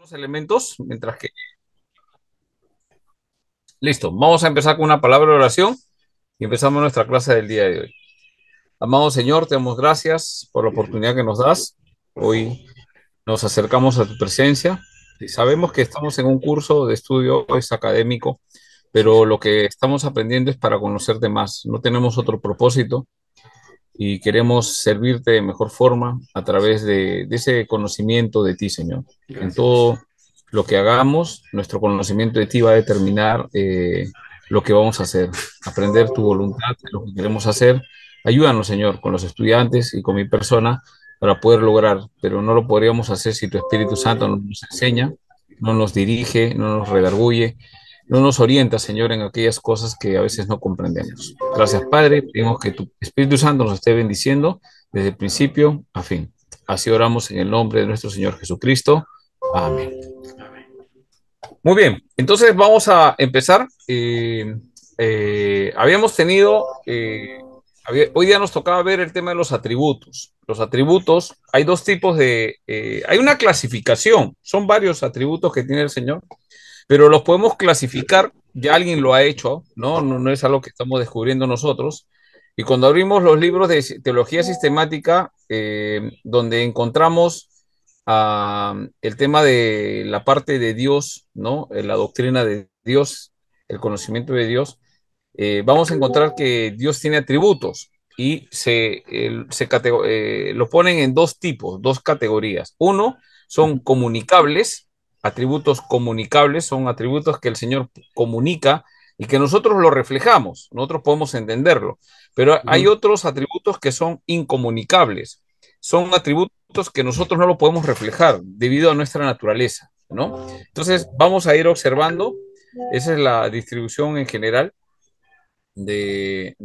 los elementos, mientras que... Listo, vamos a empezar con una palabra de oración y empezamos nuestra clase del día de hoy. Amado Señor, te damos gracias por la oportunidad que nos das. Hoy nos acercamos a tu presencia y sabemos que estamos en un curso de estudio, es académico, pero lo que estamos aprendiendo es para conocerte más. No tenemos otro propósito y queremos servirte de mejor forma a través de ese conocimiento de ti, Señor. En todo lo que hagamos, nuestro conocimiento de ti va a determinar lo que vamos a hacer, aprender tu voluntad, lo que queremos hacer. Ayúdanos, Señor, con los estudiantes y con mi persona para poder lograr, pero no lo podríamos hacer si tu Espíritu Santo no nos enseña, no nos dirige, no nos redarguye, no nos orienta, Señor, en aquellas cosas que a veces no comprendemos. Gracias, Padre. Pedimos que tu Espíritu Santo nos esté bendiciendo desde el principio a fin. Así oramos en el nombre de nuestro Señor Jesucristo. Amén. Muy bien, entonces vamos a empezar. Habíamos tenido, hoy día nos tocaba ver el tema de los atributos. Los atributos, hay dos tipos hay una clasificación, son varios atributos que tiene el Señor, pero los podemos clasificar, ya alguien lo ha hecho, ¿no? No es algo que estamos descubriendo nosotros. Y cuando abrimos los libros de teología sistemática, donde encontramos el tema de la parte de Dios, ¿no? La doctrina de Dios, el conocimiento de Dios, vamos a encontrar que Dios tiene atributos y lo ponen en dos tipos, dos categorías. Uno son comunicables, atributos comunicables, son atributos que el Señor comunica y que nosotros lo reflejamos, nosotros podemos entenderlo, pero hay otros atributos que son incomunicables, son atributos que nosotros no lo podemos reflejar debido a nuestra naturaleza, ¿no? Entonces vamos a ir observando, esa es la distribución en general de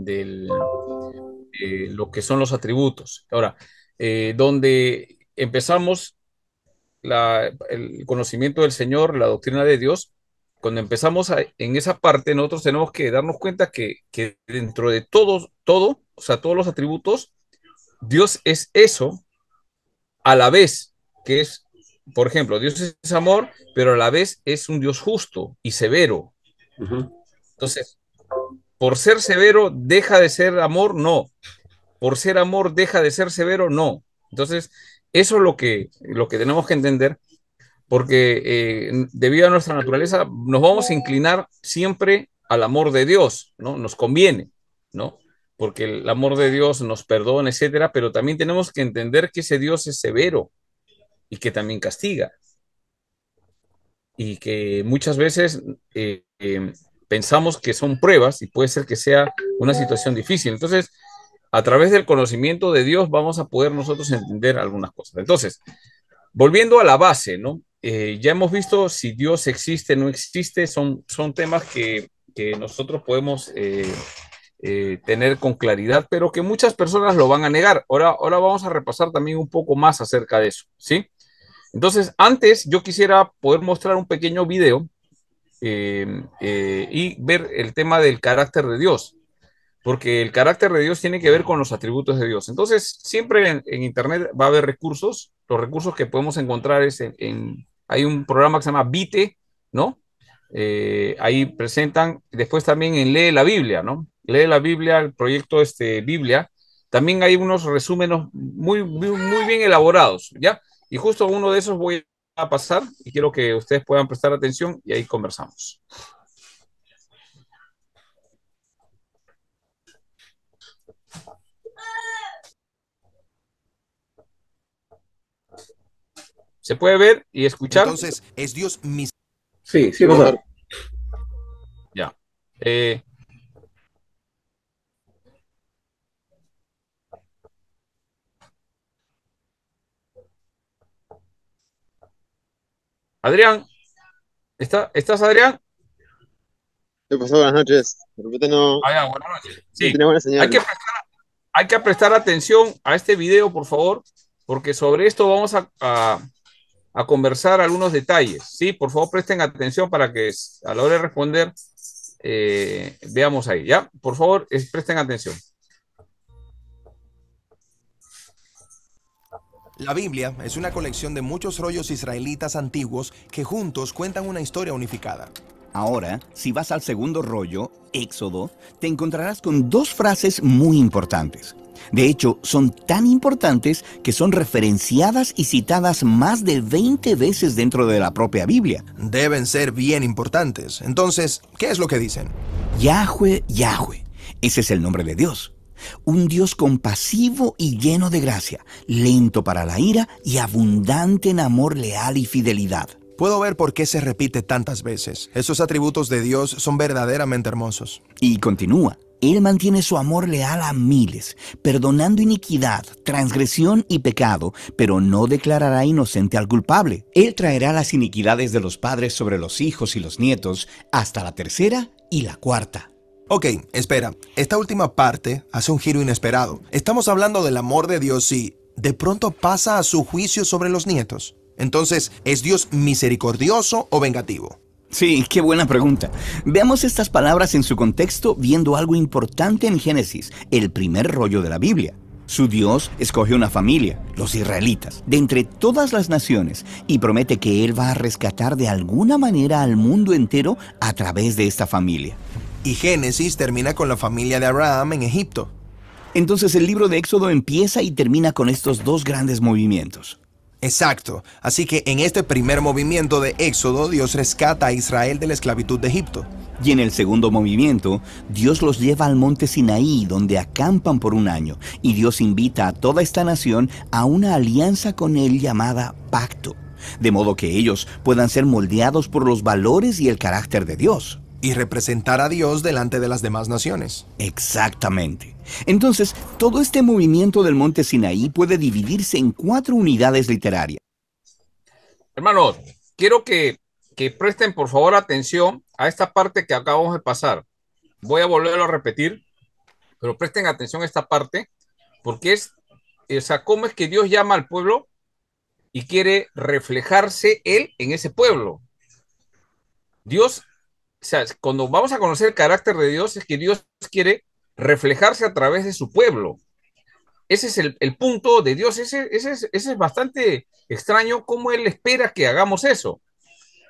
lo que son los atributos. Ahora, donde empezamos el conocimiento del Señor, la doctrina de Dios, cuando empezamos en esa parte, nosotros tenemos que darnos cuenta que dentro de o sea, todos los atributos, Dios es eso a la vez que es, por ejemplo, Dios es amor, pero a la vez es un Dios justo y severo. Entonces, por ser severo, deja de ser amor, no. Por ser amor, deja de ser severo, no. Entonces, eso es lo que tenemos que entender, porque debido a nuestra naturaleza, nos vamos a inclinar siempre al amor de Dios, ¿no? Nos conviene, ¿no? Porque el amor de Dios nos perdona, etcétera, pero también tenemos que entender que ese Dios es severo y que también castiga y que muchas veces pensamos que son pruebas y puede ser que sea una situación difícil. Entonces, a través del conocimiento de Dios vamos a poder nosotros entender algunas cosas. Entonces, volviendo a la base, ¿no? Ya hemos visto si Dios existe o no existe, son temas que nosotros podemos tener con claridad, pero que muchas personas lo van a negar. Ahora vamos a repasar también un poco más acerca de eso, ¿sí? Entonces, antes yo quisiera poder mostrar un pequeño video y ver el tema del carácter de Dios, porque el carácter de Dios tiene que ver con los atributos de Dios. Entonces, siempre en Internet va a haber recursos. Los recursos que podemos encontrar hay un programa que se llama Vite, ¿no? Ahí presentan, después también en Lee la Biblia, ¿no? Lee la Biblia, el proyecto Biblia. También hay unos resúmenes muy bien elaborados, ¿ya? Y justo uno de esos voy a pasar y quiero que ustedes puedan prestar atención y ahí conversamos. ¿Se puede ver y escuchar? Entonces, es Dios mis... Sí, sí, pasar. Ya. Adrián, ¿estás Adrián? ¿Qué pasó? Buenas noches. De repente no, Ah, ya, buenas noches. no Sí, tiene buena hay señal. que, hay que prestar atención a este video, por favor, porque sobre esto vamos a conversar algunos detalles. Sí, por favor, presten atención para que a la hora de responder veamos ahí, ¿ya? Por favor, presten atención. La Biblia es una colección de muchos rollos israelitas antiguos que juntos cuentan una historia unificada. Ahora, si vas al segundo rollo, Éxodo, te encontrarás con dos frases muy importantes. De hecho, son tan importantes que son referenciadas y citadas más de 20 veces dentro de la propia Biblia. Deben ser bien importantes. Entonces, ¿qué es lo que dicen? Yahweh, Yahweh. Ese es el nombre de Dios. Un Dios compasivo y lleno de gracia, lento para la ira y abundante en amor leal y fidelidad. Puedo ver por qué se repite tantas veces. Esos atributos de Dios son verdaderamente hermosos. Y continúa. Él mantiene su amor leal a miles, perdonando iniquidad, transgresión y pecado, pero no declarará inocente al culpable. Él traerá las iniquidades de los padres sobre los hijos y los nietos hasta la tercera y la cuarta. Ok, espera. Esta última parte hace un giro inesperado. Estamos hablando del amor de Dios y de pronto pasa a su juicio sobre los nietos. Entonces, ¿es Dios misericordioso o vengativo? Sí, qué buena pregunta. Veamos estas palabras en su contexto viendo algo importante en Génesis, el primer rollo de la Biblia. Su Dios escoge una familia, los israelitas, de entre todas las naciones y promete que Él va a rescatar de alguna manera al mundo entero a través de esta familia. Y Génesis termina con la familia de Abraham en Egipto. Entonces el libro de Éxodo empieza y termina con estos dos grandes movimientos. Exacto. Así que en este primer movimiento de Éxodo, Dios rescata a Israel de la esclavitud de Egipto. Y en el segundo movimiento, Dios los lleva al monte Sinaí, donde acampan por un año, y Dios invita a toda esta nación a una alianza con Él llamada pacto, de modo que ellos puedan ser moldeados por los valores y el carácter de Dios. Y representar a Dios delante de las demás naciones. Exactamente. Entonces, todo este movimiento del monte Sinaí puede dividirse en 4 unidades literarias. Hermanos, quiero que presten por favor atención a esta parte que acabamos de pasar. Voy a volverlo a repetir, pero presten atención a esta parte, porque o sea, cómo es que Dios llama al pueblo y quiere reflejarse Él en ese pueblo. Dios, o sea, cuando vamos a conocer el carácter de Dios, es que Dios quiere reflejarse a través de su pueblo. Ese es el punto de Dios. Ese es bastante extraño cómo Él espera que hagamos eso.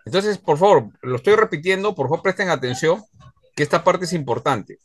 Entonces, por favor, lo estoy repitiendo, por favor presten atención, que esta parte es importante.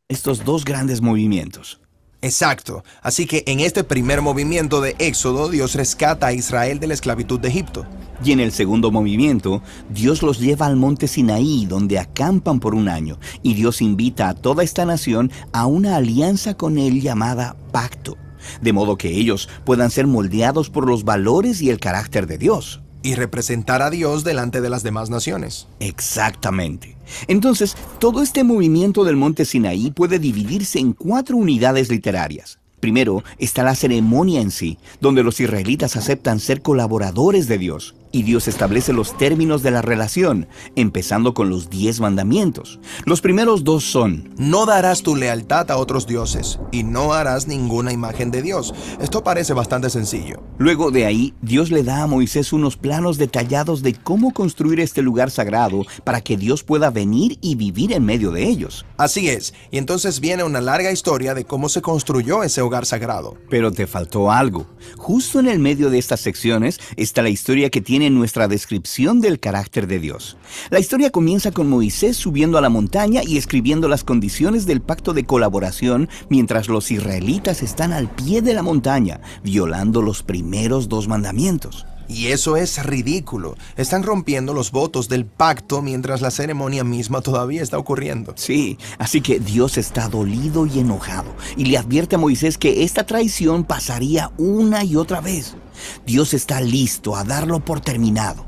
Estos dos grandes movimientos. Exacto. Así que en este primer movimiento de Éxodo, Dios rescata a Israel de la esclavitud de Egipto. Y en el segundo movimiento, Dios los lleva al monte Sinaí, donde acampan por un año, y Dios invita a toda esta nación a una alianza con Él llamada pacto, de modo que ellos puedan ser moldeados por los valores y el carácter de Dios. Y representar a Dios delante de las demás naciones. Exactamente. Entonces, todo este movimiento del monte Sinaí puede dividirse en 4 unidades literarias. Primero está la ceremonia en sí, donde los israelitas aceptan ser colaboradores de Dios. Y Dios establece los términos de la relación, empezando con los 10 mandamientos. Los primeros 2 son: no darás tu lealtad a otros dioses, y no harás ninguna imagen de Dios. Esto parece bastante sencillo. Luego de ahí, Dios le da a Moisés unos planos detallados de cómo construir este lugar sagrado para que Dios pueda venir y vivir en medio de ellos. Así es, y entonces viene una larga historia de cómo se construyó ese hogar sagrado. Pero te faltó algo. Justo en el medio de estas secciones está la historia que tiene nuestra descripción del carácter de Dios. La historia comienza con Moisés subiendo a la montaña y escribiendo las condiciones del pacto de colaboración mientras los israelitas están al pie de la montaña, violando los primeros 2 mandamientos. Y eso es ridículo. Están rompiendo los votos del pacto mientras la ceremonia misma todavía está ocurriendo. Sí, así que Dios está dolido y enojado y le advierte a Moisés que esta traición pasaría una y otra vez. Dios está listo a darlo por terminado.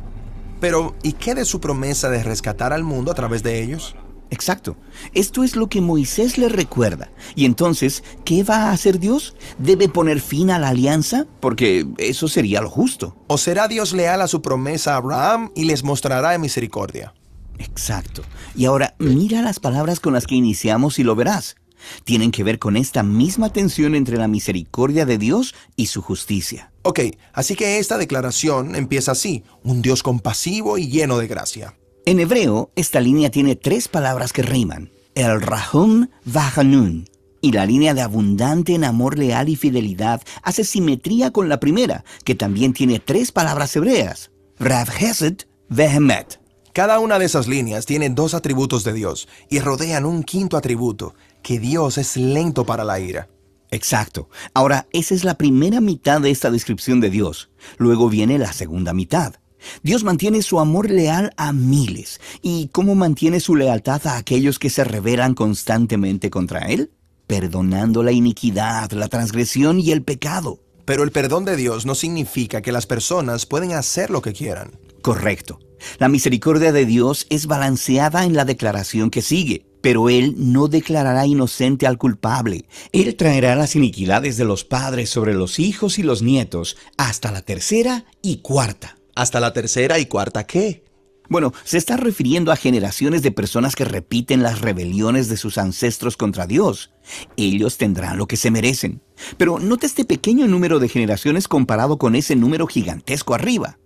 Pero, ¿y qué de su promesa de rescatar al mundo a través de ellos? Exacto. Esto es lo que Moisés le recuerda. Y entonces, ¿qué va a hacer Dios? ¿Debe poner fin a la alianza? Porque eso sería lo justo. ¿O será Dios leal a su promesa a Abraham y les mostrará misericordia? Exacto. Y ahora, mira las palabras con las que iniciamos y lo verás. Tienen que ver con esta misma tensión entre la misericordia de Dios y su justicia. Ok, así que esta declaración empieza así: un Dios compasivo y lleno de gracia. En hebreo, esta línea tiene 3 palabras que riman: el Rahum Vahanun. Y la línea de abundante en amor leal y fidelidad hace simetría con la primera, que también tiene tres palabras hebreas: Rav Hesed, Vehemet. Cada una de esas líneas tiene dos atributos de Dios y rodean un quinto atributo, que Dios es lento para la ira. Exacto. Ahora, esa es la primera mitad de esta descripción de Dios. Luego viene la segunda mitad. Dios mantiene su amor leal a miles. ¿Y cómo mantiene su lealtad a aquellos que se rebelan constantemente contra Él? Perdonando la iniquidad, la transgresión y el pecado. Pero el perdón de Dios no significa que las personas pueden hacer lo que quieran. Correcto. La misericordia de Dios es balanceada en la declaración que sigue, pero Él no declarará inocente al culpable. Él traerá las iniquidades de los padres sobre los hijos y los nietos hasta la tercera y cuarta. ¿Hasta la tercera y cuarta qué? Bueno, se está refiriendo a generaciones de personas que repiten las rebeliones de sus ancestros contra Dios. Ellos tendrán lo que se merecen. Pero nota este pequeño número de generaciones comparado con ese número gigantesco arriba.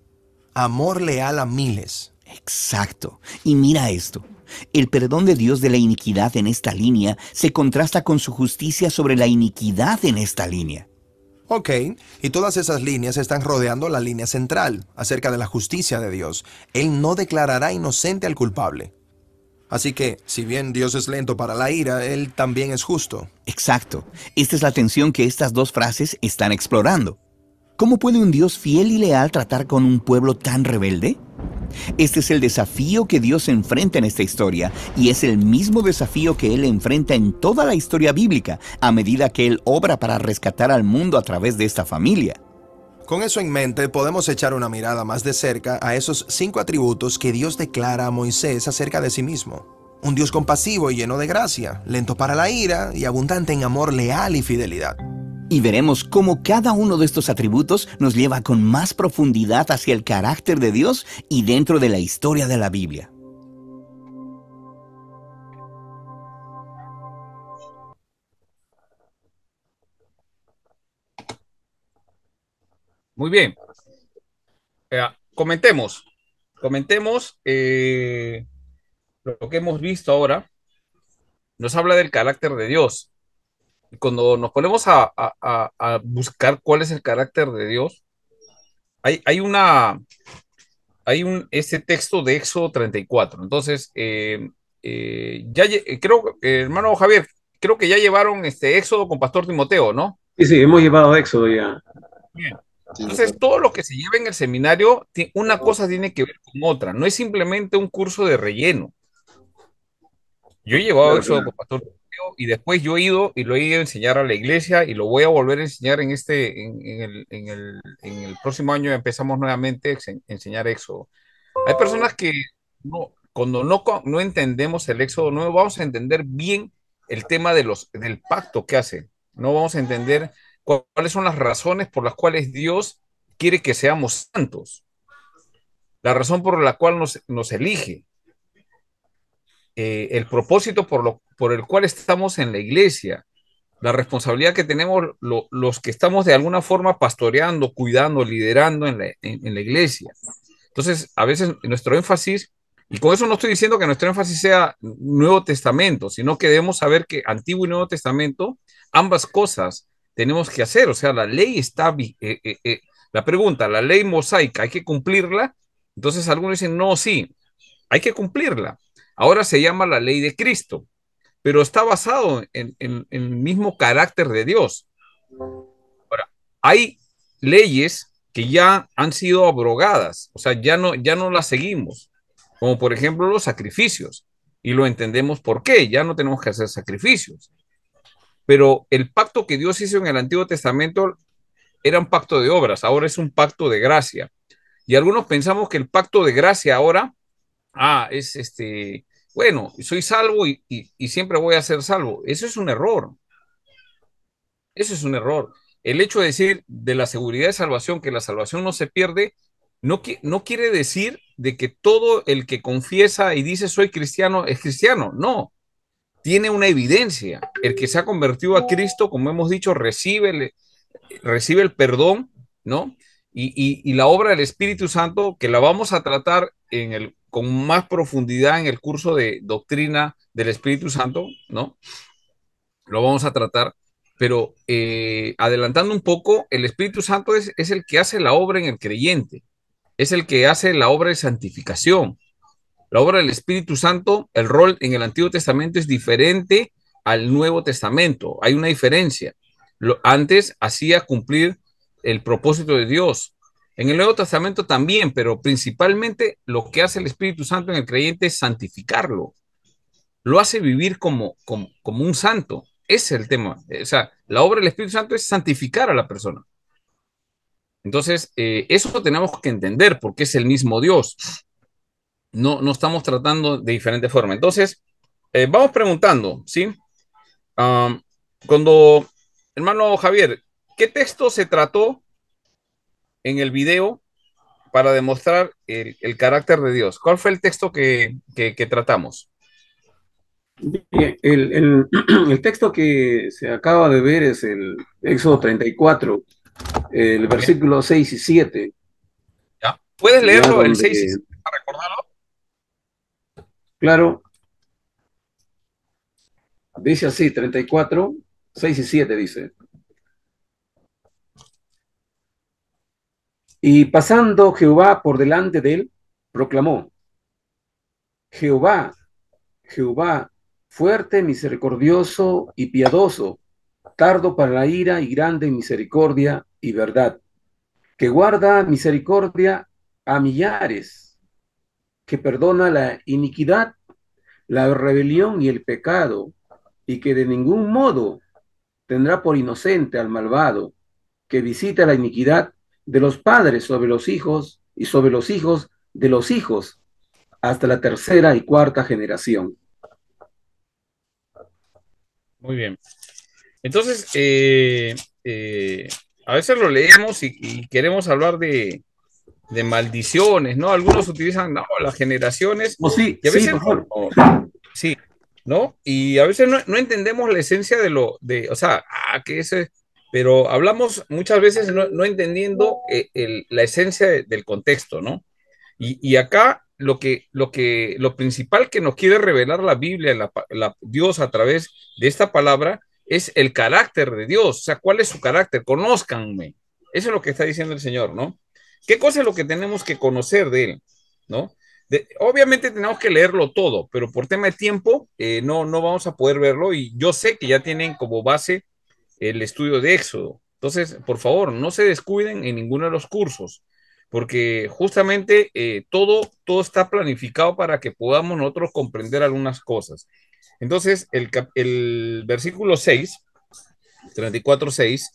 Amor leal a miles. Exacto. Y mira esto. El perdón de Dios de la iniquidad en esta línea se contrasta con su justicia sobre la iniquidad en esta línea. Ok, y todas esas líneas están rodeando la línea central, acerca de la justicia de Dios. Él no declarará inocente al culpable. Así que, si bien Dios es lento para la ira, Él también es justo. Exacto. Esta es la tensión que estas dos frases están explorando. ¿Cómo puede un Dios fiel y leal tratar con un pueblo tan rebelde? Este es el desafío que Dios enfrenta en esta historia, y es el mismo desafío que Él enfrenta en toda la historia bíblica, a medida que Él obra para rescatar al mundo a través de esta familia. Con eso en mente, podemos echar una mirada más de cerca a esos 5 atributos que Dios declara a Moisés acerca de sí mismo. Un Dios compasivo y lleno de gracia, lento para la ira y abundante en amor leal y fidelidad. Y veremos cómo cada uno de estos atributos nos lleva con más profundidad hacia el carácter de Dios y dentro de la historia de la Biblia. Muy bien. Comentemos lo que hemos visto ahora. Nos habla del carácter de Dios. Y cuando nos ponemos a buscar cuál es el carácter de Dios, hay, hay una, ese texto de Éxodo 34. Entonces, creo, hermano Javier, creo que ya llevaron este Éxodo con Pastor Timoteo, ¿no? Sí, sí, hemos llevado Éxodo ya. Bien. Sí, Entonces, pastor. todo lo que se lleva en el seminario, una cosa tiene que ver con otra. No es simplemente un curso de relleno. Yo he llevado Claro, Éxodo claro. con Pastor Timoteo y después yo he ido y lo he ido a enseñar a la iglesia y lo voy a volver a enseñar en el próximo año. Empezamos nuevamente a enseñar Éxodo. Hay personas que cuando no entendemos el Éxodo, no vamos a entender bien el tema del pacto que hace. No vamos a entender cuáles son las razones por las cuales Dios quiere que seamos santos. La razón por la cual nos elige. El propósito por el cual estamos en la iglesia. La responsabilidad que tenemos los que estamos de alguna forma pastoreando, cuidando, liderando en la iglesia. Entonces, a veces nuestro énfasis, y con eso no estoy diciendo que nuestro énfasis sea Nuevo Testamento, sino que debemos saber que Antiguo y Nuevo Testamento, ambas cosas tenemos que hacer. O sea, la ley está, la pregunta, la ley mosaica, ¿hay que cumplirla? Entonces algunos dicen, no, sí, hay que cumplirla. Ahora se llama la ley de Cristo, pero está basado en el mismo carácter de Dios. Ahora, hay leyes que ya han sido abrogadas, o sea, ya no las seguimos, como por ejemplo los sacrificios, y lo entendemos por qué, ya no tenemos que hacer sacrificios. Pero el pacto que Dios hizo en el Antiguo Testamento era un pacto de obras, ahora es un pacto de gracia. Y algunos pensamos que el pacto de gracia ahora, es bueno, soy salvo y siempre voy a ser salvo. Eso es un error. Eso es un error. El hecho de decir de la seguridad de salvación, que la salvación no se pierde, no quiere decir de que todo el que confiesa y dice soy cristiano es cristiano. No, tiene una evidencia. El que se ha convertido a Cristo, como hemos dicho, recibe el perdón, ¿no? Y la obra del Espíritu Santo, que la vamos a tratar con más profundidad en el curso de doctrina del Espíritu Santo, ¿no? lo vamos a tratar, pero adelantando un poco, el Espíritu Santo es el que hace la obra en el creyente, es el que hace la obra de santificación. La obra del Espíritu Santo, el rol en el Antiguo Testamento es diferente al Nuevo Testamento. Hay una diferencia. Antes hacía cumplir el propósito de Dios. En el Nuevo Testamento también, pero principalmente lo que hace el Espíritu Santo en el creyente es santificarlo. Lo hace vivir como un santo. Ese es el tema. O sea, la obra del Espíritu Santo es santificar a la persona. Entonces, eso tenemos que entender porque es el mismo Dios. No estamos tratando de diferente forma. Entonces, vamos preguntando, ¿sí? Um, cuando, hermano Javier, ¿qué texto se trató en el video para demostrar el carácter de Dios? ¿Cuál fue el texto que tratamos? Bien, el texto que se acaba de ver es el Éxodo 34, el Muy bien, versículo 6 y 7, ¿ya? ¿Puedes ya leerlo el 6 y donde, 7 para recordarlo? claro, dice así, 34, 6 y 7 dice. Y pasando Jehová por delante de él, proclamó, Jehová, Jehová, fuerte, misericordioso y piadoso, tardo para la ira y grande en misericordia y verdad, que guarda misericordia a millares, que perdona la iniquidad, la rebelión y el pecado, y que de ningún modo tendrá por inocente al malvado, que visita la iniquidad de los padres sobre los hijos y sobre los hijos de los hijos, hasta la tercera y cuarta generación. Muy bien. Entonces, a veces lo leemos y queremos hablar de maldiciones, ¿no? Algunos utilizan, no, las generaciones, Oh, sí, y a sí, veces por favor. sí, ¿no? Y a veces no entendemos la esencia o sea, que ese, pero hablamos muchas veces no entendiendo la esencia del contexto, ¿no? Y acá lo principal que nos quiere revelar la Biblia, Dios a través de esta palabra, es el carácter de Dios. O sea, ¿cuál es su carácter? Conózcanme. Eso es lo que está diciendo el Señor, ¿no? ¿Qué cosa es lo que tenemos que conocer de Él? ¿No? Obviamente tenemos que leerlo todo, pero por tema de tiempo no vamos a poder verlo y yo sé que ya tienen como base el estudio de Éxodo. Entonces, por favor, no se descuiden en ninguno de los cursos, porque justamente todo está planificado para que podamos nosotros comprender algunas cosas. Entonces, el versículo 6, 34:6,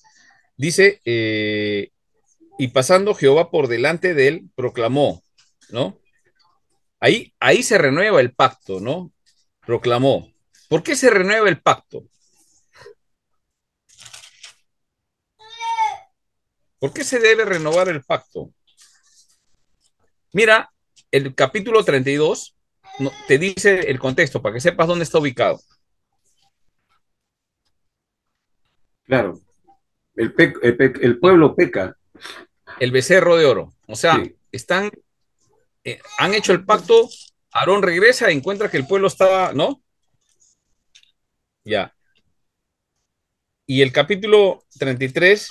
dice, y pasando Jehová por delante de él, proclamó, ¿no? Ahí se renueva el pacto, ¿no? Proclamó. ¿Por qué se renueva el pacto? ¿Por qué se debe renovar el pacto? Mira, el capítulo 32 te dice el contexto para que sepas dónde está ubicado. Claro, el pueblo peca. El becerro de oro. O sea, Sí, han hecho el pacto, Aarón regresa y encuentra que el pueblo estaba, ¿no? Ya. Y el capítulo 33,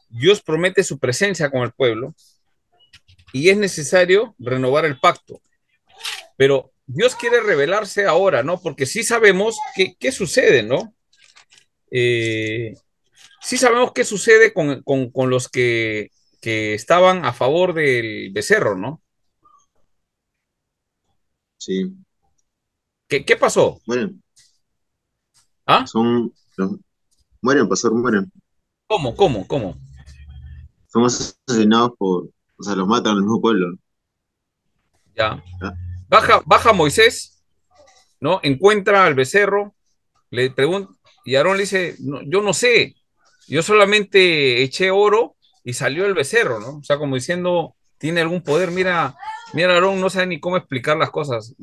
Dios promete su presencia con el pueblo y es necesario renovar el pacto. Pero Dios quiere revelarse ahora, ¿no? Porque sí sabemos qué sucede, ¿no? Eh, sí sabemos qué sucede con los que estaban a favor del becerro, ¿no? Sí. ¿Qué pasó? Mueren. ¿Ah? Son. Mueren, pastor, mueren. ¿Cómo? Son asesinados por. O sea, los matan al mismo pueblo. Ya. ¿Ya? Baja Moisés, ¿no? Encuentra al becerro, le pregunta, y Aarón le dice, "No, yo no sé, yo solamente eché oro y salió el becerro, ¿no? O sea, como diciendo, tiene algún poder, mira, Aarón no sabe ni cómo explicar las cosas.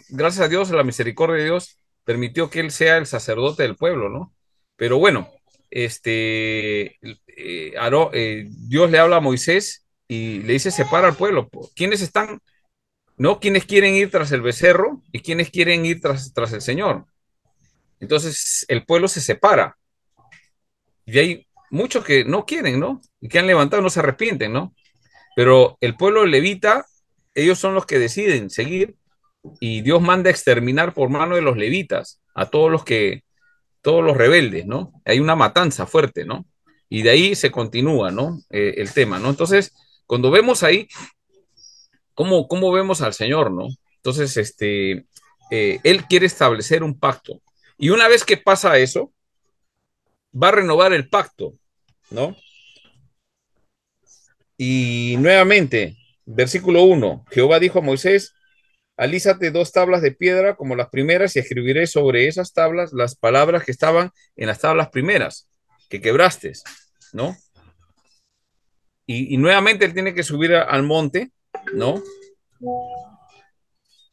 Gracias a Dios, a la misericordia de Dios, permitió que él sea el sacerdote del pueblo, ¿no? Pero bueno, Dios le habla a Moisés y le dice, separa al pueblo. ¿Quiénes están? ¿No? ¿Quiénes quieren ir tras el becerro y quiénes quieren ir tras el Señor? Entonces el pueblo se separa y hay muchos que no quieren, ¿no? Y que han levantado, no se arrepienten, ¿no? Pero el pueblo levita, ellos son los que deciden seguir y Dios manda a exterminar por mano de los levitas a todos los rebeldes, ¿no? Hay una matanza fuerte, ¿no? Y de ahí se continúa, ¿no? El tema, ¿no? Entonces, cuando vemos ahí, ¿cómo vemos al Señor, ¿no? Entonces, Él quiere establecer un pacto. Y una vez que pasa eso, va a renovar el pacto, ¿no? Y nuevamente, versículo 1, Jehová dijo a Moisés, alízate 2 tablas de piedra como las primeras y escribiré sobre esas tablas las palabras que estaban en las tablas primeras, que quebraste, ¿no? Y nuevamente él tiene que subir al monte, ¿no?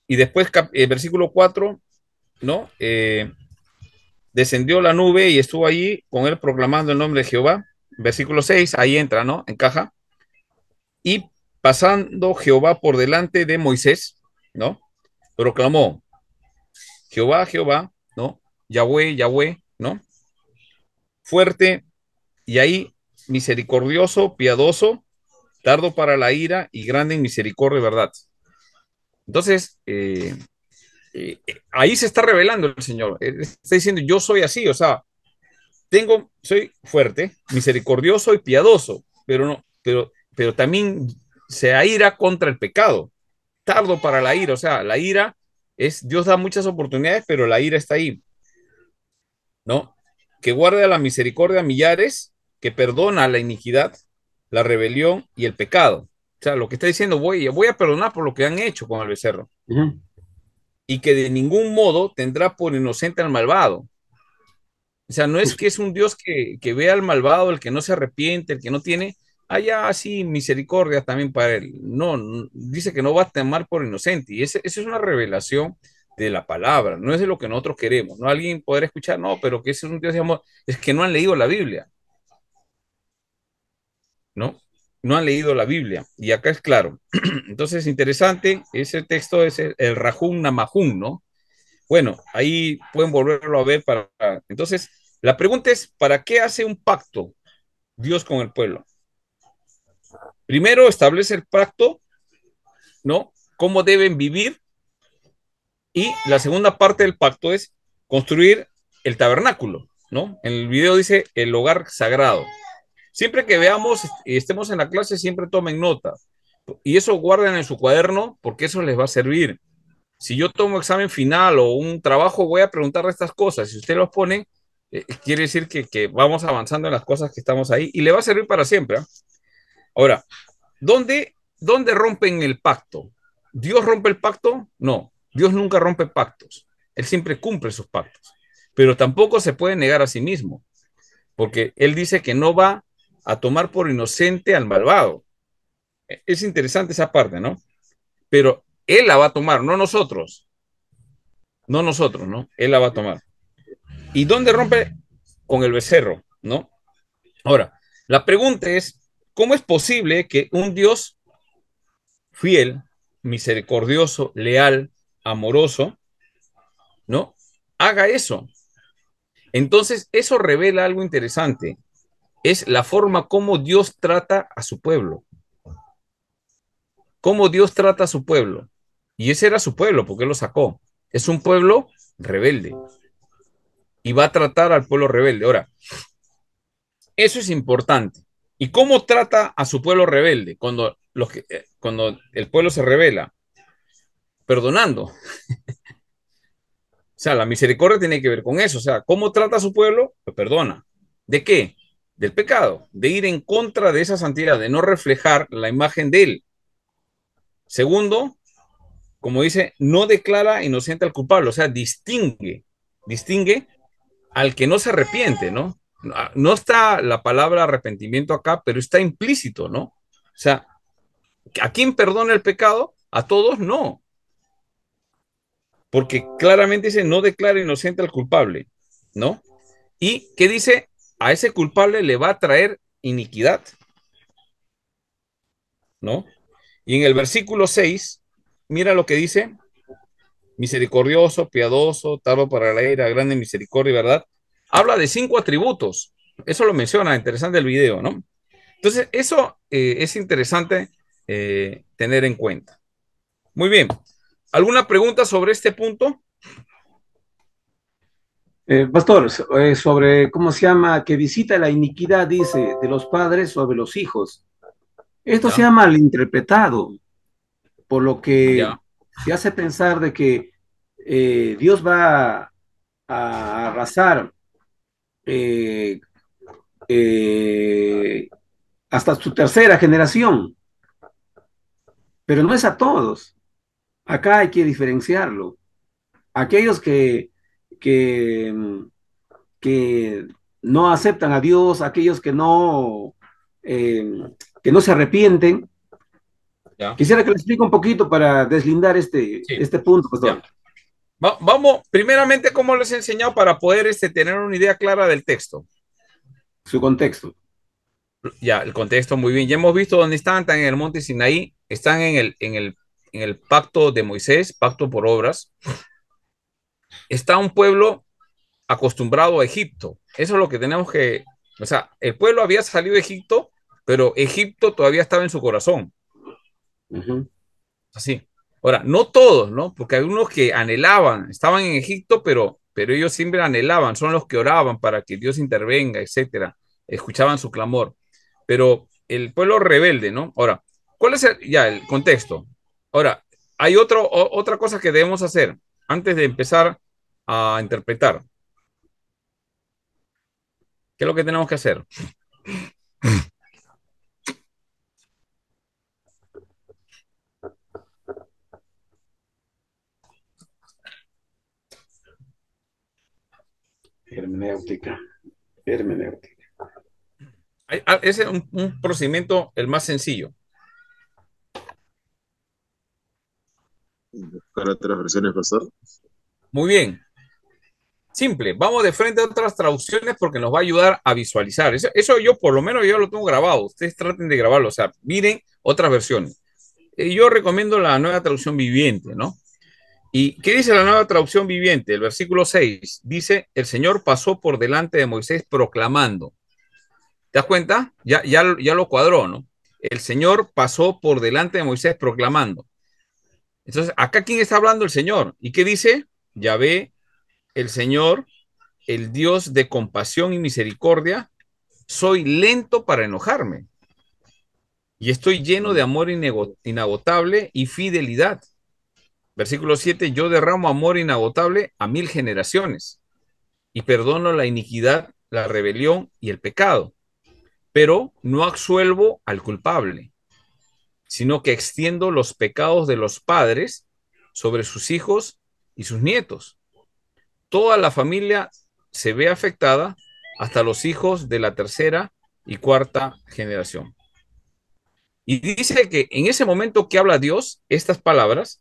Y después, versículo 4, ¿no? Descendió la nube y estuvo allí con él proclamando el nombre de Jehová. Versículo 6, ahí entra, ¿no? Encaja. Y pasando Jehová por delante de Moisés, ¿no? Proclamó, Jehová, Jehová, ¿no? Yahweh, Yahweh, ¿no? Fuerte y ahí misericordioso, piadoso, tardo para la ira y grande en misericordia y verdad. Entonces, ahí se está revelando el Señor. Él está diciendo, yo soy así, o sea, soy fuerte, misericordioso y piadoso, pero no, pero también se aira contra el pecado, tardo para la ira, o sea, la ira Dios da muchas oportunidades, pero la ira está ahí, ¿no? Que guarda la misericordia a millares, que perdona la iniquidad, la rebelión y el pecado. O sea, lo que está diciendo, voy a perdonar por lo que han hecho con el becerro. Y que de ningún modo tendrá por inocente al malvado. O sea, no es que es un Dios que ve al malvado, el que no se arrepiente, el que no tiene, haya así misericordia también para él. No, dice que no va a temar por inocente. Y esa es una revelación de la palabra, no es de lo que nosotros queremos. No alguien poder escuchar, no, pero que ese es un Dios de amor. Es que no han leído la Biblia, ¿no? No han leído la Biblia. Y acá es claro. Entonces, interesante, ese texto es el Rajún Namajún, ¿no? Bueno, ahí pueden volverlo a ver para... Entonces, la pregunta es, ¿para qué hace un pacto Dios con el pueblo? Primero establece el pacto, ¿no? Cómo deben vivir. Y la segunda parte del pacto es construir el tabernáculo, ¿no? En el video dice el hogar sagrado. Siempre que veamos y estemos en la clase, siempre tomen nota. Y eso guarden en su cuaderno porque eso les va a servir. Si yo tomo examen final o un trabajo, voy a preguntar estas cosas. Si usted los pone, quiere decir que vamos avanzando en las cosas que estamos ahí y le va a servir para siempre. ¿Eh? Ahora, ¿dónde rompen el pacto? ¿Dios rompe el pacto? No, Dios nunca rompe pactos. Él siempre cumple sus pactos. Pero tampoco se puede negar a sí mismo, porque Él dice que no va a tomar por inocente al malvado. Es interesante esa parte, ¿no? Pero Él la va a tomar, no nosotros. No nosotros, ¿no? Él la va a tomar. ¿Y dónde rompe? Con el becerro, ¿no? Ahora, la pregunta es, ¿cómo es posible que un Dios fiel, misericordioso, leal, amoroso, ¿no? Haga eso? Entonces, eso revela algo interesante. Es la forma como Dios trata a su pueblo. Cómo Dios trata a su pueblo. Y ese era su pueblo, porque él lo sacó. Es un pueblo rebelde. Y va a tratar al pueblo rebelde. Ahora, eso es importante. ¿Y cómo trata a su pueblo rebelde cuando el pueblo se rebela? Perdonando. O sea, la misericordia tiene que ver con eso. O sea, ¿cómo trata a su pueblo? Pues perdona. ¿De qué? Del pecado, de ir en contra de esa santidad, de no reflejar la imagen de él. Segundo, como dice, no declara inocente al culpable, o sea, distingue al que no se arrepiente, ¿no? No está la palabra arrepentimiento acá, pero está implícito, ¿no? O sea, ¿a quién perdona el pecado? A todos no, porque claramente dice no declara inocente al culpable, ¿no? ¿Y qué dice? A ese culpable le va a traer iniquidad, ¿no? Y en el versículo 6, mira lo que dice, misericordioso, piadoso, tardo para la ira, grande en misericordia y verdad. Habla de 5 atributos. Eso lo menciona, interesante el video, ¿no? Entonces, eso es interesante tener en cuenta. Muy bien. ¿Alguna pregunta sobre este punto? Pastor, sobre cómo se llama, que visita la iniquidad, dice, de los padres sobre los hijos. Esto se Ya, ha malinterpretado, por lo que ya, se hace pensar de que Dios va a arrasar eh, eh, hasta su tercera generación, pero no es a todos. Acá hay que diferenciarlo. Aquellos que, que no aceptan a Dios, aquellos eh, que no se arrepienten. ya. Quisiera que le explique un poquito para deslindar Sí, este punto, ya. pastor, Vamos, primeramente, ¿cómo les he enseñado para poder tener una idea clara del texto? su contexto. Ya, el contexto muy bien. Ya hemos visto dónde están en el monte Sinaí, están en el pacto de Moisés, pacto por obras. Está un pueblo acostumbrado a Egipto. Eso es lo que tenemos que, o sea, el pueblo había salido de Egipto, pero Egipto todavía estaba en su corazón. Ujú. Así. Ahora, no todos, ¿no? Porque hay unos que anhelaban, estaban en Egipto, pero ellos siempre anhelaban, son los que oraban para que Dios intervenga, etcétera. Escuchaban su clamor. Pero el pueblo rebelde, ¿no? Ahora, ¿cuál es ya el contexto? Ahora, hay otra cosa que debemos hacer antes de empezar a interpretar. ¿Qué es lo que tenemos que hacer? Hermenéutica, hermenéutica. Ese es un procedimiento el más sencillo. Buscar otras versiones, pastor. Muy bien. Simple, vamos de frente a otras traducciones porque nos va a ayudar a visualizar. Eso yo por lo menos yo lo tengo grabado. Ustedes traten de grabarlo, o sea, miren otras versiones. Yo recomiendo la nueva traducción viviente, ¿no? ¿Y qué dice la nueva traducción viviente? El versículo 6 dice, el Señor pasó por delante de Moisés proclamando. ¿Te das cuenta? Ya lo cuadró, ¿no? El Señor pasó por delante de Moisés proclamando. Entonces, acá ¿quién está hablando? El Señor. ¿Y qué dice? Yahvé, el Señor, el Dios de compasión y misericordia, soy lento para enojarme y estoy lleno de amor inagotable y fidelidad. Versículo 7, yo derramo amor inagotable a 1000 generaciones y perdono la iniquidad, la rebelión y el pecado, pero no absuelvo al culpable, sino que extiendo los pecados de los padres sobre sus hijos y sus nietos. Toda la familia se ve afectada hasta los hijos de la tercera y cuarta generación. Y dice que en ese momento que habla Dios estas palabras,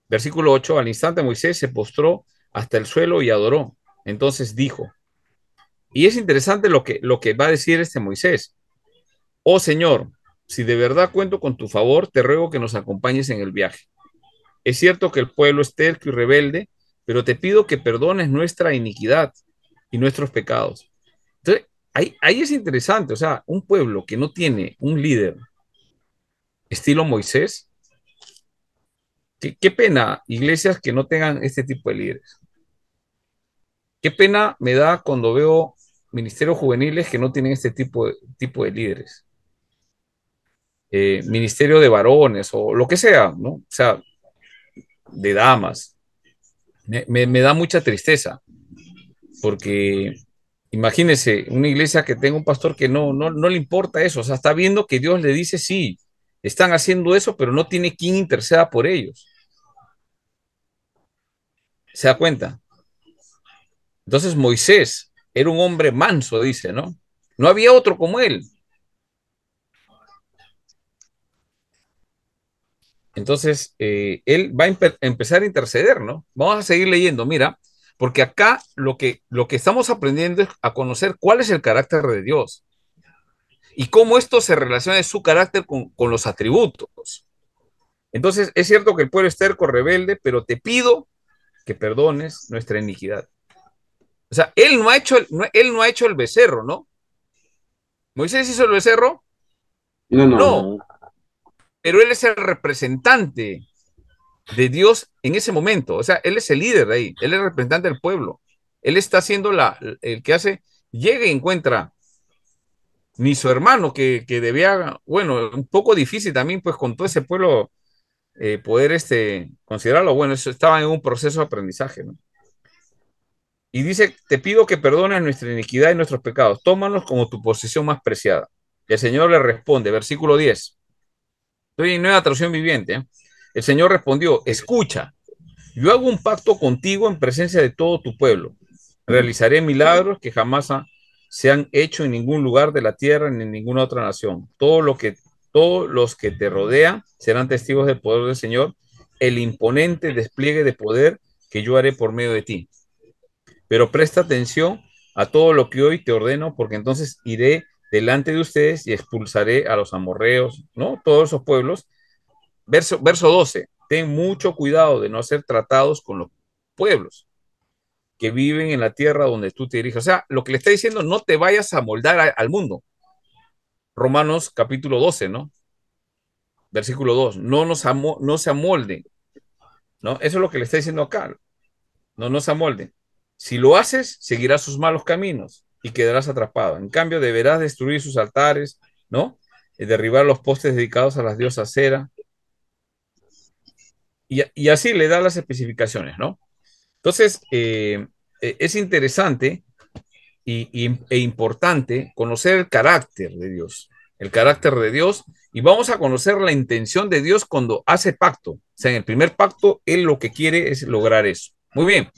versículo 8, al instante Moisés se postró hasta el suelo y adoró. Entonces dijo, y es interesante lo que va a decir este Moisés, oh Señor, si de verdad cuento con tu favor, te ruego que nos acompañes en el viaje. Es cierto que el pueblo es terco y rebelde, pero te pido que perdones nuestra iniquidad y nuestros pecados. Entonces, ahí es interesante, o sea, un pueblo que no tiene un líder estilo Moisés, qué pena iglesias que no tengan este tipo de líderes. Qué pena me da cuando veo ministerios juveniles que no tienen este tipo de líderes. Ministerio de varones o lo que sea, ¿no? O sea, de damas. Me da mucha tristeza porque imagínese una iglesia que tenga un pastor que no le importa eso, o sea, está viendo que Dios le dice sí, están haciendo eso, pero no tiene quien interceda por ellos. ¿Se da cuenta? Entonces Moisés era un hombre manso, dice, ¿no? No había otro como él. Entonces, él va a empezar a interceder, ¿no? Vamos a seguir leyendo, mira, porque acá lo que estamos aprendiendo es a conocer cuál es el carácter de Dios y cómo esto se relaciona de su carácter con los atributos. Entonces, es cierto que el pueblo es terco, rebelde, pero te pido que perdones nuestra iniquidad. O sea, él no ha hecho él no ha hecho el becerro, ¿no? Moisés hizo el becerro, No, no, no, no. pero él es el representante de Dios en ese momento. O sea, él es el líder de ahí, él es el representante del pueblo. Él está haciendo el que hace, llega y encuentra ni su hermano que debía, bueno, un poco difícil también, pues con todo ese pueblo poder considerarlo. Bueno, eso estaba en un proceso de aprendizaje, ¿no? Y dice, te pido que perdones nuestra iniquidad y nuestros pecados, tómanos como tu posesión más preciada. Y el Señor le responde, versículo 10. Estoy en nueva traducción viviente. ¿Eh? El Señor respondió, escucha, yo hago un pacto contigo en presencia de todo tu pueblo. Realizaré milagros que jamás se han hecho en ningún lugar de la tierra ni en ninguna otra nación. Todos los que te rodean serán testigos del poder del Señor, el imponente despliegue de poder que yo haré por medio de ti. Pero presta atención a todo lo que hoy te ordeno, porque entonces iré delante de ustedes y expulsaré a los amorreos, ¿no? Todos esos pueblos. Verso 12, ten mucho cuidado de no ser tratados con los pueblos que viven en la tierra donde tú te diriges. O sea, lo que le está diciendo, no te vayas a moldar al mundo. Romanos capítulo 12, ¿no? Versículo 2, no se amolden, ¿no? Eso es lo que le está diciendo acá, no se amolden. Si lo haces, seguirás sus malos caminos y quedarás atrapado. En cambio, deberás destruir sus altares, ¿no? Derribar los postes dedicados a las diosas Cera. Y así le da las especificaciones, ¿no? Entonces, es interesante e importante conocer el carácter de Dios, y vamos a conocer la intención de Dios cuando hace pacto. O sea, en el primer pacto, Él lo que quiere es lograr eso. Muy bien.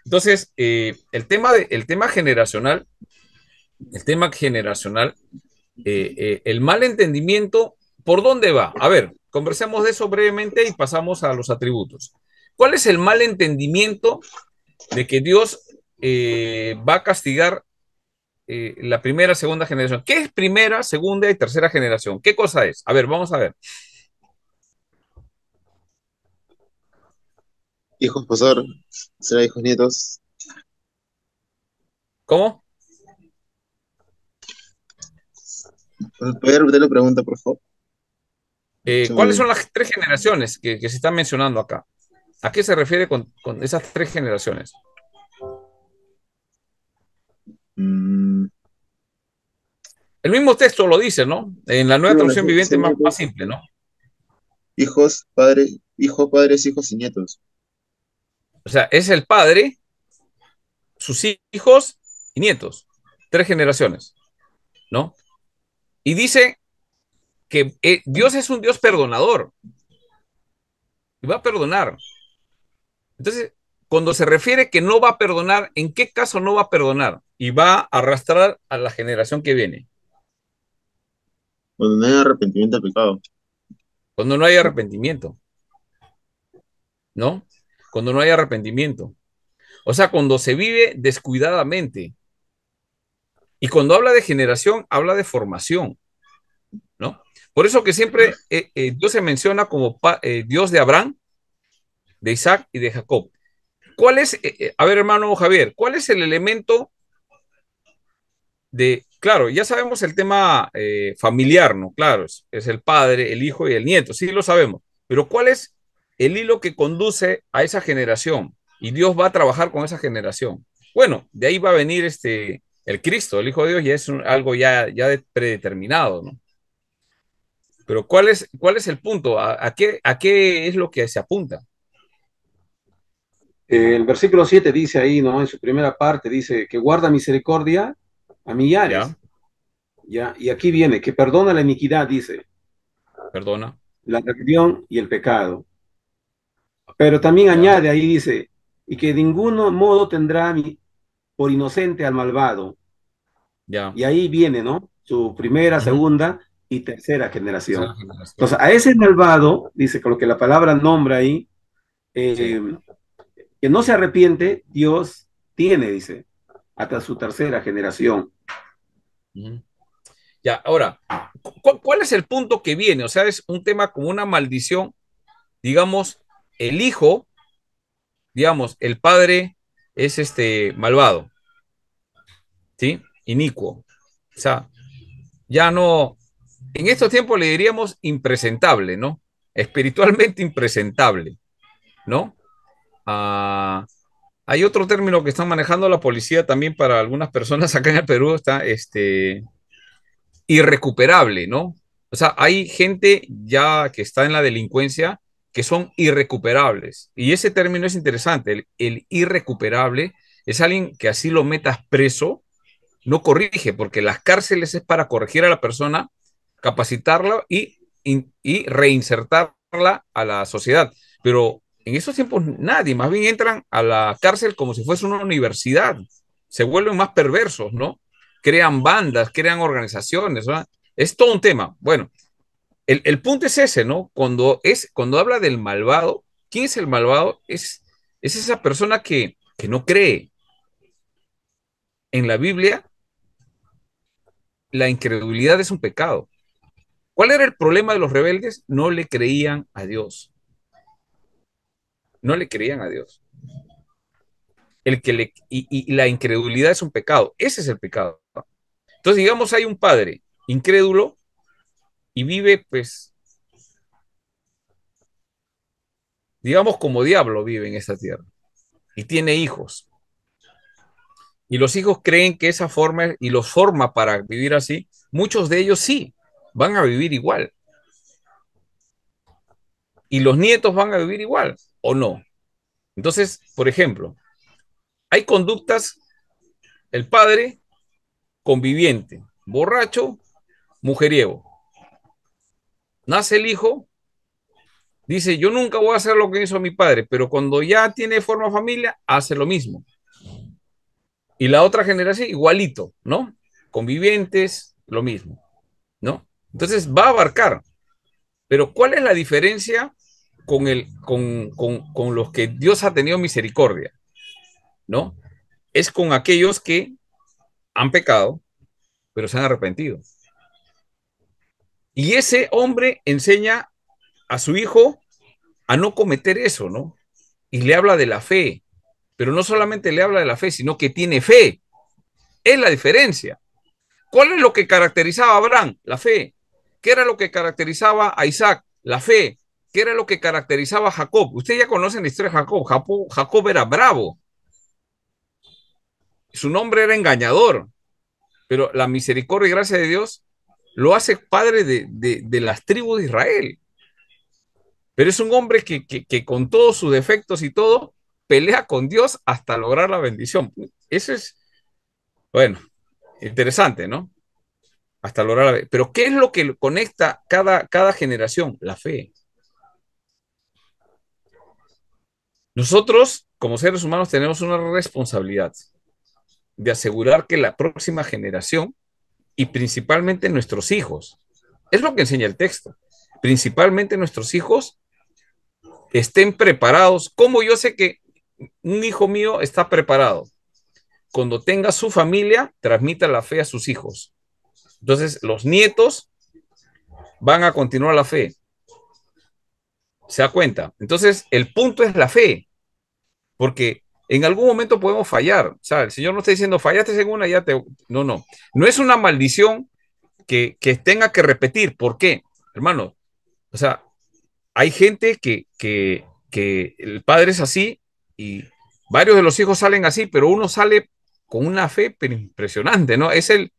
Entonces, el tema generacional, el mal entendimiento, ¿por dónde va? A ver, conversemos de eso brevemente y pasamos a los atributos. ¿Cuál es el mal entendimiento de que Dios va a castigar la primera, segunda generación? ¿Qué es primera, segunda y tercera generación? ¿Qué cosa es? A ver, vamos a ver. Hijos, pasar, será hijos, nietos. ¿Cómo? ¿Puede repetir la pregunta, por favor? Se me ¿Cuáles olvidó. son las tres generaciones que se están mencionando acá? ¿A qué se refiere con esas tres generaciones? Mm, El mismo texto lo dice, ¿no? En la sí, nueva bueno, traducción viviente es son más nietos, simple, ¿no? hijos, padres, hijos, padres, hijos y nietos. O sea, es el padre, sus hijos y nietos. Tres generaciones, ¿no? Y dice que Dios es un Dios perdonador y va a perdonar. Entonces, cuando se refiere que no va a perdonar, ¿en qué caso no va a perdonar? Y va a arrastrar a la generación que viene, Cuando no hay arrepentimiento del pecado. cuando no hay arrepentimiento, ¿no? Cuando no hay arrepentimiento. O sea, cuando se vive descuidadamente. Y cuando habla de generación, habla de formación, ¿no? Por eso que siempre Dios se menciona como Dios de Abraham, de Isaac y de Jacob. ¿Cuál es, a ver, hermano Javier, cuál es el elemento claro, ya sabemos el tema familiar, ¿no? Claro, es el padre, el hijo y el nieto, sí lo sabemos, pero ¿cuál es el hilo que conduce a esa generación? Y Dios va a trabajar con esa generación. Bueno, de ahí va a venir el Cristo, el Hijo de Dios, ya es algo ya predeterminado, ¿no? Pero ¿cuál es el punto? ¿A qué es lo que se apunta? El versículo 7 dice ahí, ¿no? En su primera parte dice que guarda misericordia a ¿Ya? millares, ¿ya? Y aquí viene, que perdona la iniquidad, dice, Perdona. la rebelión y el pecado. Pero también ¿Ya? añade ahí, dice, y que de ningún modo tendrá por inocente al malvado. ¿Ya? Y ahí viene, ¿no? Su primera, Ujú. segunda y tercera Esa es la generación. Entonces, generación. a ese malvado, dice, con lo que la palabra nombra ahí, Sí. eh, que no se arrepiente, Dios tiene, dice, hasta su tercera generación. Ujú. Ya, ahora, ¿cuál es el punto que viene? O sea, es un tema como una maldición, digamos, el hijo digamos, el padre es malvado, ¿sí? Inicuo. O sea, ya no, en estos tiempos le diríamos impresentable, ¿no? Espiritualmente impresentable, ¿no? Ah, hay otro término que están manejando la policía también para algunas personas acá en el Perú, está irrecuperable, ¿no? O sea, hay gente ya que está en la delincuencia que son irrecuperables. Y ese término es interesante. El irrecuperable es alguien que así lo metas preso, no corrige, porque las cárceles es para corregir a la persona, capacitarla y reinsertarla a la sociedad. Pero en esos tiempos nadie, más bien entran a la cárcel como si fuese una universidad, se vuelven más perversos, ¿no? Crean bandas, crean organizaciones, ¿no? Es todo un tema. Bueno, el punto es ese, ¿no? Cuando habla del malvado, ¿quién es el malvado? Es esa persona que no cree. En la Biblia, la incredulidad es un pecado. ¿Cuál era el problema de los rebeldes? No le creían a Dios. No le creían a Dios. Y la incredulidad es un pecado. Ese es el pecado. Entonces, digamos, hay un padre incrédulo y vive, pues, digamos, como diablo vive en esta tierra. Y tiene hijos. Y los hijos creen que esa forma y los forma para vivir así. Muchos de ellos sí van a vivir igual. Y los nietos van a vivir igual o no. Entonces, por ejemplo, hay conductas, el padre conviviente, borracho, mujeriego. Nace el hijo, dice, yo nunca voy a hacer lo que hizo mi padre, pero cuando ya tiene forma familia, hace lo mismo. Y la otra generación, igualito, ¿no? Convivientes, lo mismo, ¿no? Entonces va a abarcar, pero ¿cuál es la diferencia con los que Dios ha tenido misericordia, ¿no? Es con aquellos que han pecado, pero se han arrepentido. Y ese hombre enseña a su hijo a no cometer eso, ¿no? Y le habla de la fe, pero no solamente le habla de la fe, sino que tiene fe. Es la diferencia. ¿Cuál es lo que caracterizaba a Abraham? La fe. ¿Qué era lo que caracterizaba a Isaac? La fe. ¿Qué era lo que caracterizaba a Jacob? Ustedes ya conocen la historia de Jacob. Jacob era bravo. Su nombre era engañador, pero la misericordia y gracia de Dios lo hace padre de las tribus de Israel. Pero es un hombre que con todos sus defectos y todo, pelea con Dios hasta lograr la bendición. Eso es, bueno, interesante, ¿no? Hasta lograr la. Pero ¿qué es lo que conecta cada generación? La fe. Nosotros, como seres humanos, tenemos una responsabilidad de asegurar que la próxima generación y principalmente nuestros hijos, es lo que enseña el texto, principalmente nuestros hijos estén preparados. Como yo sé que un hijo mío está preparado? Cuando tenga su familia, transmita la fe a sus hijos. Entonces, los nietos van a continuar la fe. ¿Se da cuenta? Entonces, el punto es la fe, porque en algún momento podemos fallar. O sea, el Señor no está diciendo, fallaste en una, ya te. No, no. No es una maldición que tenga que repetir. ¿Por qué? Hermano, o sea, hay gente que el padre es así y varios de los hijos salen así, pero uno sale con una fe pero impresionante, ¿no? Es el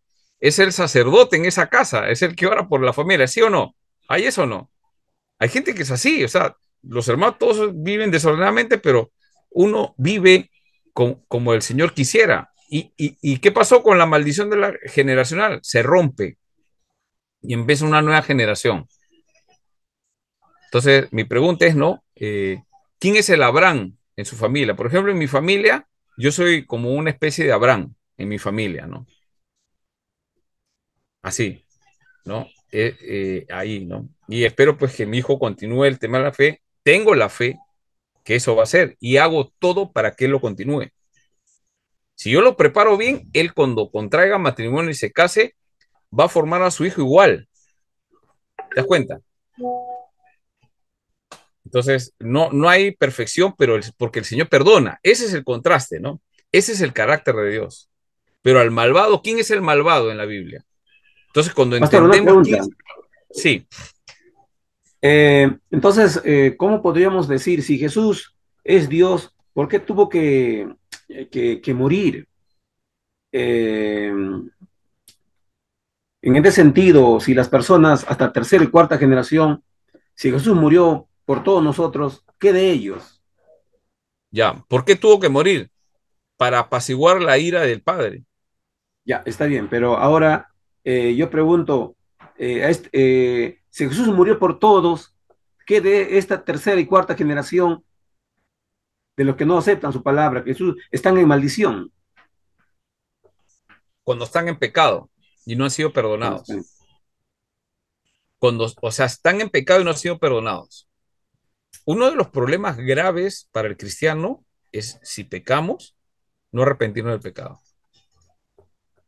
sacerdote en esa casa, es el que ora por la familia, ¿sí o no? ¿Hay eso o no? Hay gente que es así, o sea, los hermanos todos viven desordenadamente, pero uno vive como el Señor quisiera. ¿Y qué pasó con la maldición de la generacional? Se rompe y empieza una nueva generación. Entonces, mi pregunta es, ¿no? ¿Quién es el Abraham en su familia? Por ejemplo, en mi familia, yo soy como una especie de Abraham en mi familia, ¿no? Así, ¿no? Ahí, ¿no? Y espero pues que mi hijo continúe el tema de la fe. Tengo la fe que eso va a ser y hago todo para que él lo continúe. Si yo lo preparo bien, él cuando contraiga matrimonio y se case, va a formar a su hijo igual. ¿Te das cuenta? Entonces, no hay perfección, pero porque el Señor perdona. Ese es el contraste, ¿no? Ese es el carácter de Dios. Pero al malvado, ¿quién es el malvado en la Biblia? Entonces, cuando Pastor, una entendemos quién pregunta. es, sí, Entonces, ¿cómo podríamos decir si Jesús es Dios, por qué tuvo que morir? Eh, en este sentido, si las personas hasta tercera y cuarta generación, si Jesús murió por todos nosotros, ¿qué de ellos? ya, ¿por qué tuvo que morir? Para apaciguar la ira del Padre. Ya, está bien, pero ahora yo pregunto, si Jesús murió por todos, ¿qué de esta tercera y cuarta generación de los que no aceptan su palabra, que Jesús están en maldición? Cuando están en pecado y no han sido Cuando perdonados. están- Cuando, o sea, están en pecado y no han sido perdonados. Uno de los problemas graves para el cristiano es si pecamos, no arrepentirnos del pecado.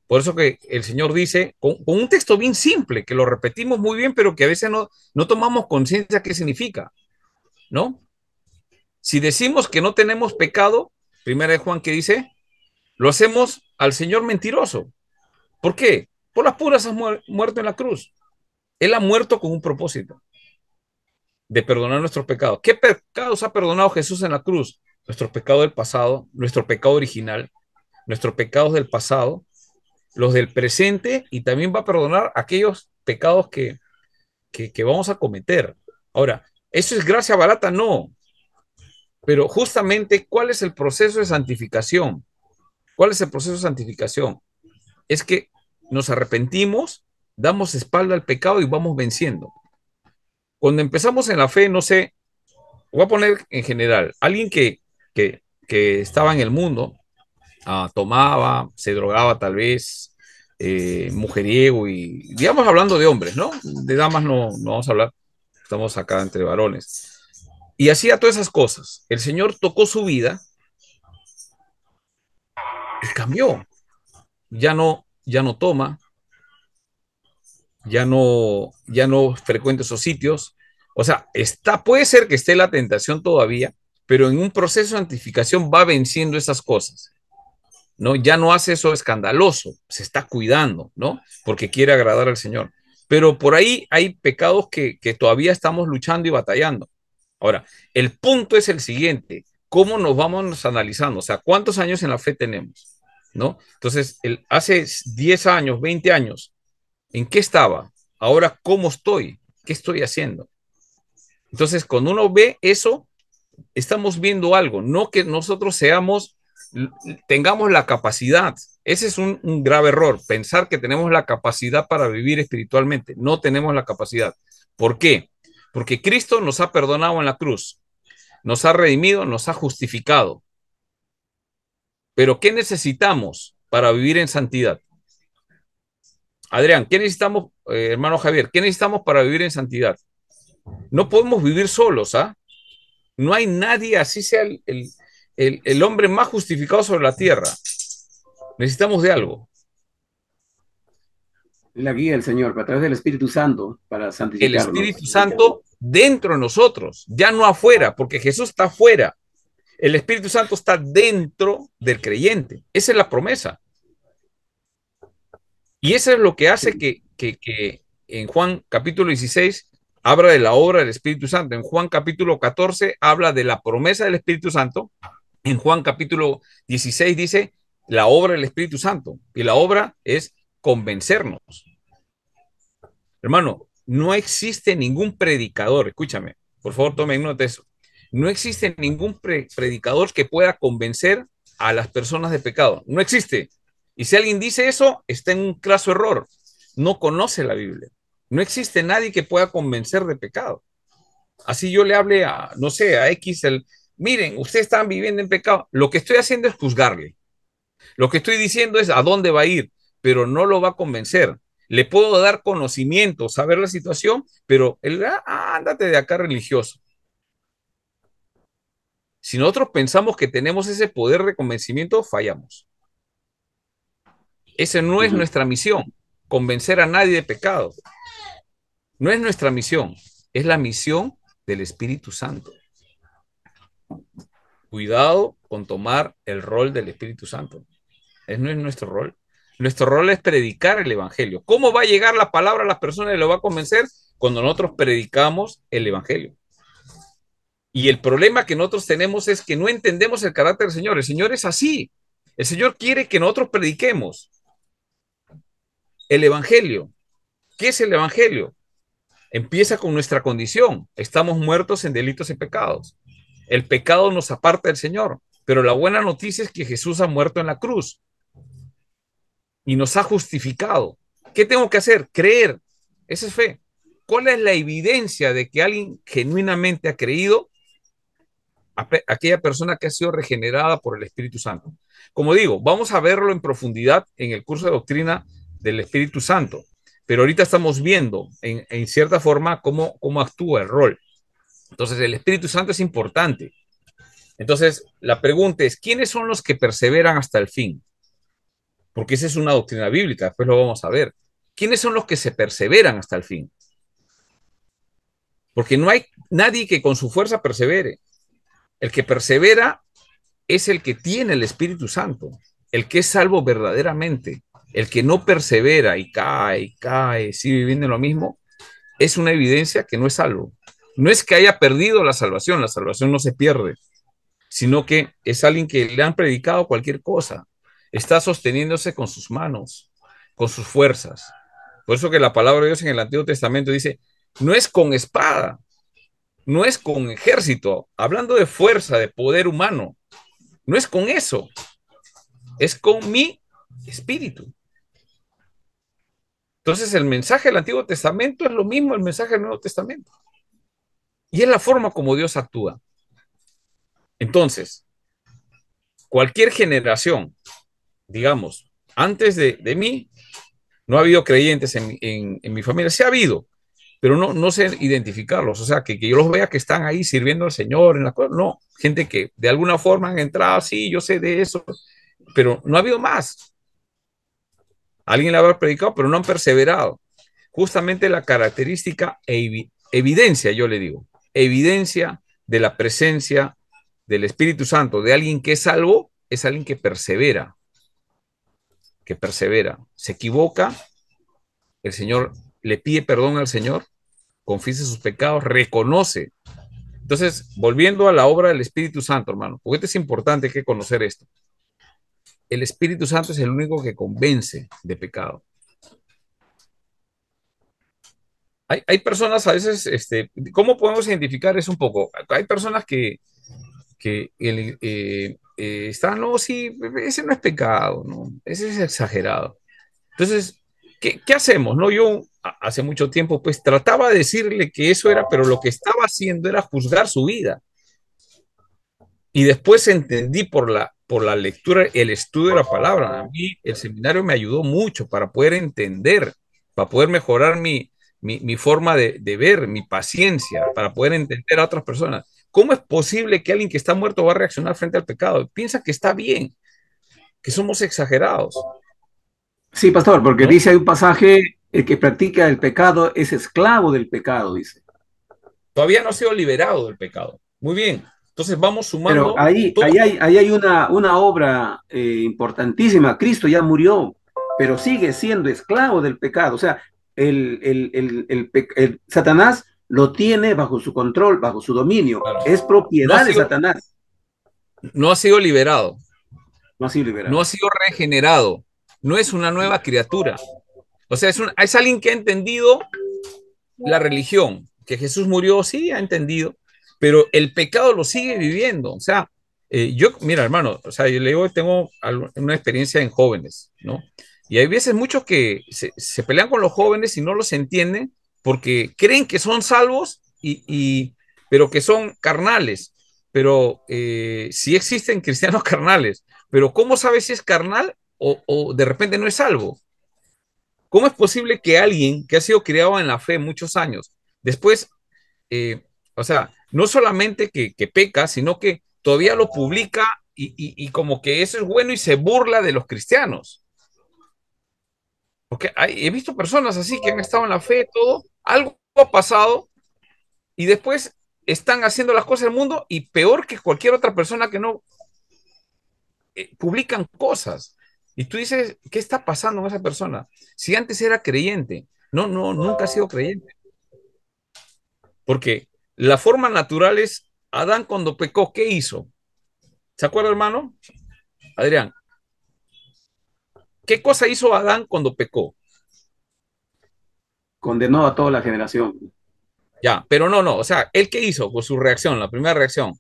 Por eso que el Señor dice, con un texto bien simple, que lo repetimos muy bien, pero que a veces no tomamos conciencia qué significa, ¿no? Si decimos que no tenemos pecado, primera de Juan que dice, lo hacemos al Señor mentiroso. ¿Por qué? Por las puras ha muerto en la cruz. Él ha muerto con un propósito de perdonar nuestros pecados. ¿Qué pecados ha perdonado Jesús en la cruz? Nuestro pecado del pasado, nuestro pecado original, nuestros pecados del pasado, los del presente, y también va a perdonar aquellos pecados que vamos a cometer. Ahora, ¿eso es gracia barata? No, pero justamente, ¿cuál es el proceso de santificación? ¿Cuál es el proceso de santificación? Es que nos arrepentimos, damos espalda al pecado y vamos venciendo. Cuando empezamos en la fe, no sé, voy a poner en general, alguien que estaba en el mundo, tomaba, se drogaba tal vez, mujeriego y, digamos, hablando de hombres, ¿no? De damas no vamos a hablar, estamos acá entre varones. Y hacía todas esas cosas. El Señor tocó su vida y cambió. Ya no toma, ya no frecuenta esos sitios. O sea, puede ser que esté la tentación todavía, pero en un proceso de santificación va venciendo esas cosas, ¿no? Ya no hace eso escandaloso, se está cuidando, ¿no? Porque quiere agradar al Señor. Pero por ahí hay pecados que todavía estamos luchando y batallando. Ahora, el punto es el siguiente, ¿cómo nos vamos analizando? O sea, ¿cuántos años en la fe tenemos? ¿No? Entonces, hace 10 años, 20 años, ¿en qué estaba? Ahora, ¿cómo estoy? ¿Qué estoy haciendo? Entonces, cuando uno ve eso, estamos viendo algo, no que nosotros tengamos la capacidad. Ese es un grave error, pensar que tenemos la capacidad para vivir espiritualmente. No tenemos la capacidad. ¿Por qué? Porque Cristo nos ha perdonado en la cruz, nos ha redimido, nos ha justificado. Pero ¿qué necesitamos para vivir en santidad? Adrián, ¿qué necesitamos, hermano Javier? ¿Qué necesitamos para vivir en santidad? No podemos vivir solos, ¿ah? No hay nadie, así sea el hombre más justificado sobre la tierra. Necesitamos de algo. La guía del Señor, a través del Espíritu Santo, para El santificarnos. Espíritu Santo dentro de nosotros, ya no afuera, porque Jesús está afuera. El Espíritu Santo está dentro del creyente. Esa es la promesa. Y eso es lo que hace que en Juan capítulo 16 habla de la obra del Espíritu Santo. En Juan capítulo 14 habla de la promesa del Espíritu Santo. En Juan capítulo 16 dice la obra del Espíritu Santo. Y la obra es convencernos. Hermano, no existe ningún predicador, escúchame, por favor tomen nota de eso. No existe ningún predicador que pueda convencer a las personas de pecado. No existe. Y si alguien dice eso, está en un claro error. No conoce la Biblia. No existe nadie que pueda convencer de pecado. Así yo le hable a, no sé, a X, miren, ustedes están viviendo en pecado. Lo que estoy haciendo es juzgarle. Lo que estoy diciendo es a dónde va a ir, pero no lo va a convencer. Le puedo dar conocimiento, saber la situación, pero ándate de acá religioso. Si nosotros pensamos que tenemos ese poder de convencimiento, fallamos. Esa no es Ujú. nuestra misión, convencer a nadie de pecado. No es nuestra misión, es la misión del Espíritu Santo. Cuidado con tomar el rol del Espíritu Santo. Ese no es nuestro rol. Nuestro rol es predicar el Evangelio. ¿Cómo va a llegar la palabra a las personas y lo va a convencer? Cuando nosotros predicamos el Evangelio. Y el problema que nosotros tenemos es que no entendemos el carácter del Señor. El Señor es así. El Señor quiere que nosotros prediquemos el Evangelio. ¿Qué es el Evangelio? Empieza con nuestra condición. Estamos muertos en delitos y pecados. El pecado nos aparta del Señor. Pero la buena noticia es que Jesús ha muerto en la cruz y nos ha justificado. ¿Qué tengo que hacer? Creer. Esa es fe. ¿Cuál es la evidencia de que alguien genuinamente ha creído? Aquella persona que ha sido regenerada por el Espíritu Santo. Como digo, vamos a verlo en profundidad en el curso de doctrina del Espíritu Santo, pero ahorita estamos viendo en cierta forma cómo actúa el rol. Entonces, el Espíritu Santo es importante. Entonces, la pregunta es, ¿quiénes son los que perseveran hasta el fin? Porque esa es una doctrina bíblica, después lo vamos a ver. ¿Quiénes son los que se perseveran hasta el fin? Porque no hay nadie que con su fuerza persevere. El que persevera es el que tiene el Espíritu Santo, el que es salvo verdaderamente. El que no persevera y cae, sigue viviendo lo mismo, es una evidencia que no es salvo. No es que haya perdido la salvación no se pierde, sino que es alguien que le han predicado cualquier cosa. Está sosteniéndose con sus manos, con sus fuerzas. Por eso que la palabra de Dios en el Antiguo Testamento dice, no es con espada, no es con ejército, hablando de fuerza, de poder humano, no es con eso, es con mi espíritu. Entonces el mensaje del Antiguo Testamento es lo mismo el mensaje del Nuevo Testamento. Y es la forma como Dios actúa. Entonces, cualquier generación, digamos, antes de mí, no ha habido creyentes en mi familia, sí ha habido, pero no sé identificarlos, o sea, que yo los vea que están ahí sirviendo al Señor, no, gente que de alguna forma han entrado, sí, yo sé de eso, pero no ha habido más. Alguien le habrá predicado, pero no han perseverado. Justamente la característica evidencia, yo le digo, evidencia de la presencia del Espíritu Santo, de alguien que es salvo, es alguien que persevera, se equivoca, el Señor le pide perdón al Señor, confiesa sus pecados, reconoce. Entonces, volviendo a la obra del Espíritu Santo, hermano, porque es importante que conocer esto. El Espíritu Santo es el único que convence de pecado. Hay personas a veces, ¿cómo podemos identificar eso un poco? Hay personas que están, no, sí, ese no es pecado, ¿no? Ese es exagerado. Entonces, ¿qué hacemos? ¿No? Yo hace mucho tiempo, pues trataba de decirle que eso era, pero lo que estaba haciendo era juzgar su vida. Y después entendí por la lectura, el estudio de la palabra. A mí el seminario me ayudó mucho para poder entender, para poder mejorar mi forma de ver, mi paciencia, para poder entender a otras personas. ¿Cómo es posible que alguien que está muerto va a reaccionar frente al pecado? Piensa que está bien, que somos exagerados, Sí, pastor, porque ¿no? dice hay un pasaje, el que practica el pecado es esclavo del pecado, dice. Todavía no ha sido liberado del pecado. Muy bien. Entonces vamos Pero sumando ahí, todo. ahí hay una obra importantísima. Cristo ya murió, pero sigue siendo esclavo del pecado. O sea, el Satanás lo tiene bajo su control, bajo su dominio. Claro. Es No ha propiedad de sido, Satanás. no ha sido liberado, No ha sido no ha liberado. sido regenerado, no es una nueva criatura. O sea, es alguien que ha entendido la religión, que Jesús murió, sí, ha entendido, pero el pecado lo sigue viviendo. O sea, mira, hermano, o sea, yo le digo, tengo una experiencia en jóvenes, ¿no? Y hay veces muchos que se pelean con los jóvenes y no los entienden porque creen que son salvos pero que son carnales. Pero sí existen cristianos carnales, pero ¿cómo sabes si es carnal o de repente no es salvo? ¿Cómo es posible que alguien que ha sido criado en la fe muchos años, después, eh, o sea, no solamente que peca, sino que todavía lo publica y como que eso es bueno y se burla de los cristianos? Porque he visto personas así que han estado en la fe, todo, algo ha pasado y después están haciendo las cosas del mundo y peor que cualquier otra persona que no publican cosas. Y tú dices, ¿qué está pasando con esa persona? Si antes era creyente, no, nunca ha sido creyente. Porque la forma natural es Adán cuando pecó, ¿qué hizo? ¿Se acuerda, hermano? Adrián, ¿qué cosa hizo Adán cuando pecó? Condenó a toda la generación. Ya, pero no, o sea, ¿él qué hizo con su reacción, la primera reacción?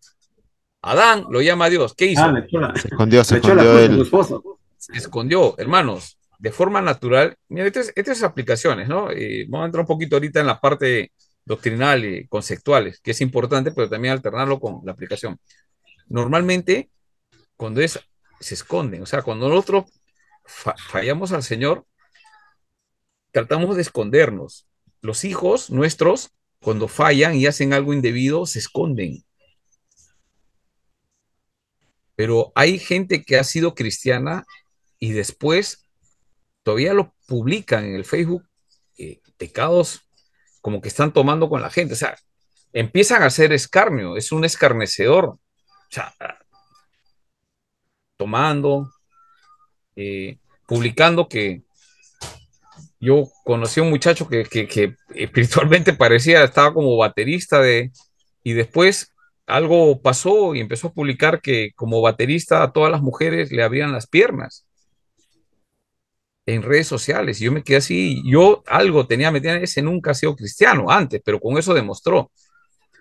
Adán lo llama a Dios, ¿qué Ah, hizo? Se le echó la escondió culpa a su él. esposa. Se escondió, hermanos, de forma natural. Mira, estas aplicaciones, ¿no? Vamos a entrar un poquito ahorita en la parte doctrinal y conceptuales, que es importante, pero también alternarlo con la aplicación. Normalmente, cuando se esconden, o sea, cuando nosotros fallamos al Señor, tratamos de escondernos. Los hijos nuestros, cuando fallan y hacen algo indebido, se esconden. Pero hay gente que ha sido cristiana y después todavía lo publican en el Facebook, pecados como que están tomando con la gente. O sea, empiezan a hacer escarnio, es un escarnecedor. O sea, tomando, publicando que yo conocí a un muchacho que espiritualmente parecía, estaba como baterista y después algo pasó y empezó a publicar que como baterista a todas las mujeres le abrían las piernas en redes sociales. Y yo me quedé así, yo algo tenía metido, ese nunca ha sido cristiano antes, pero con eso demostró.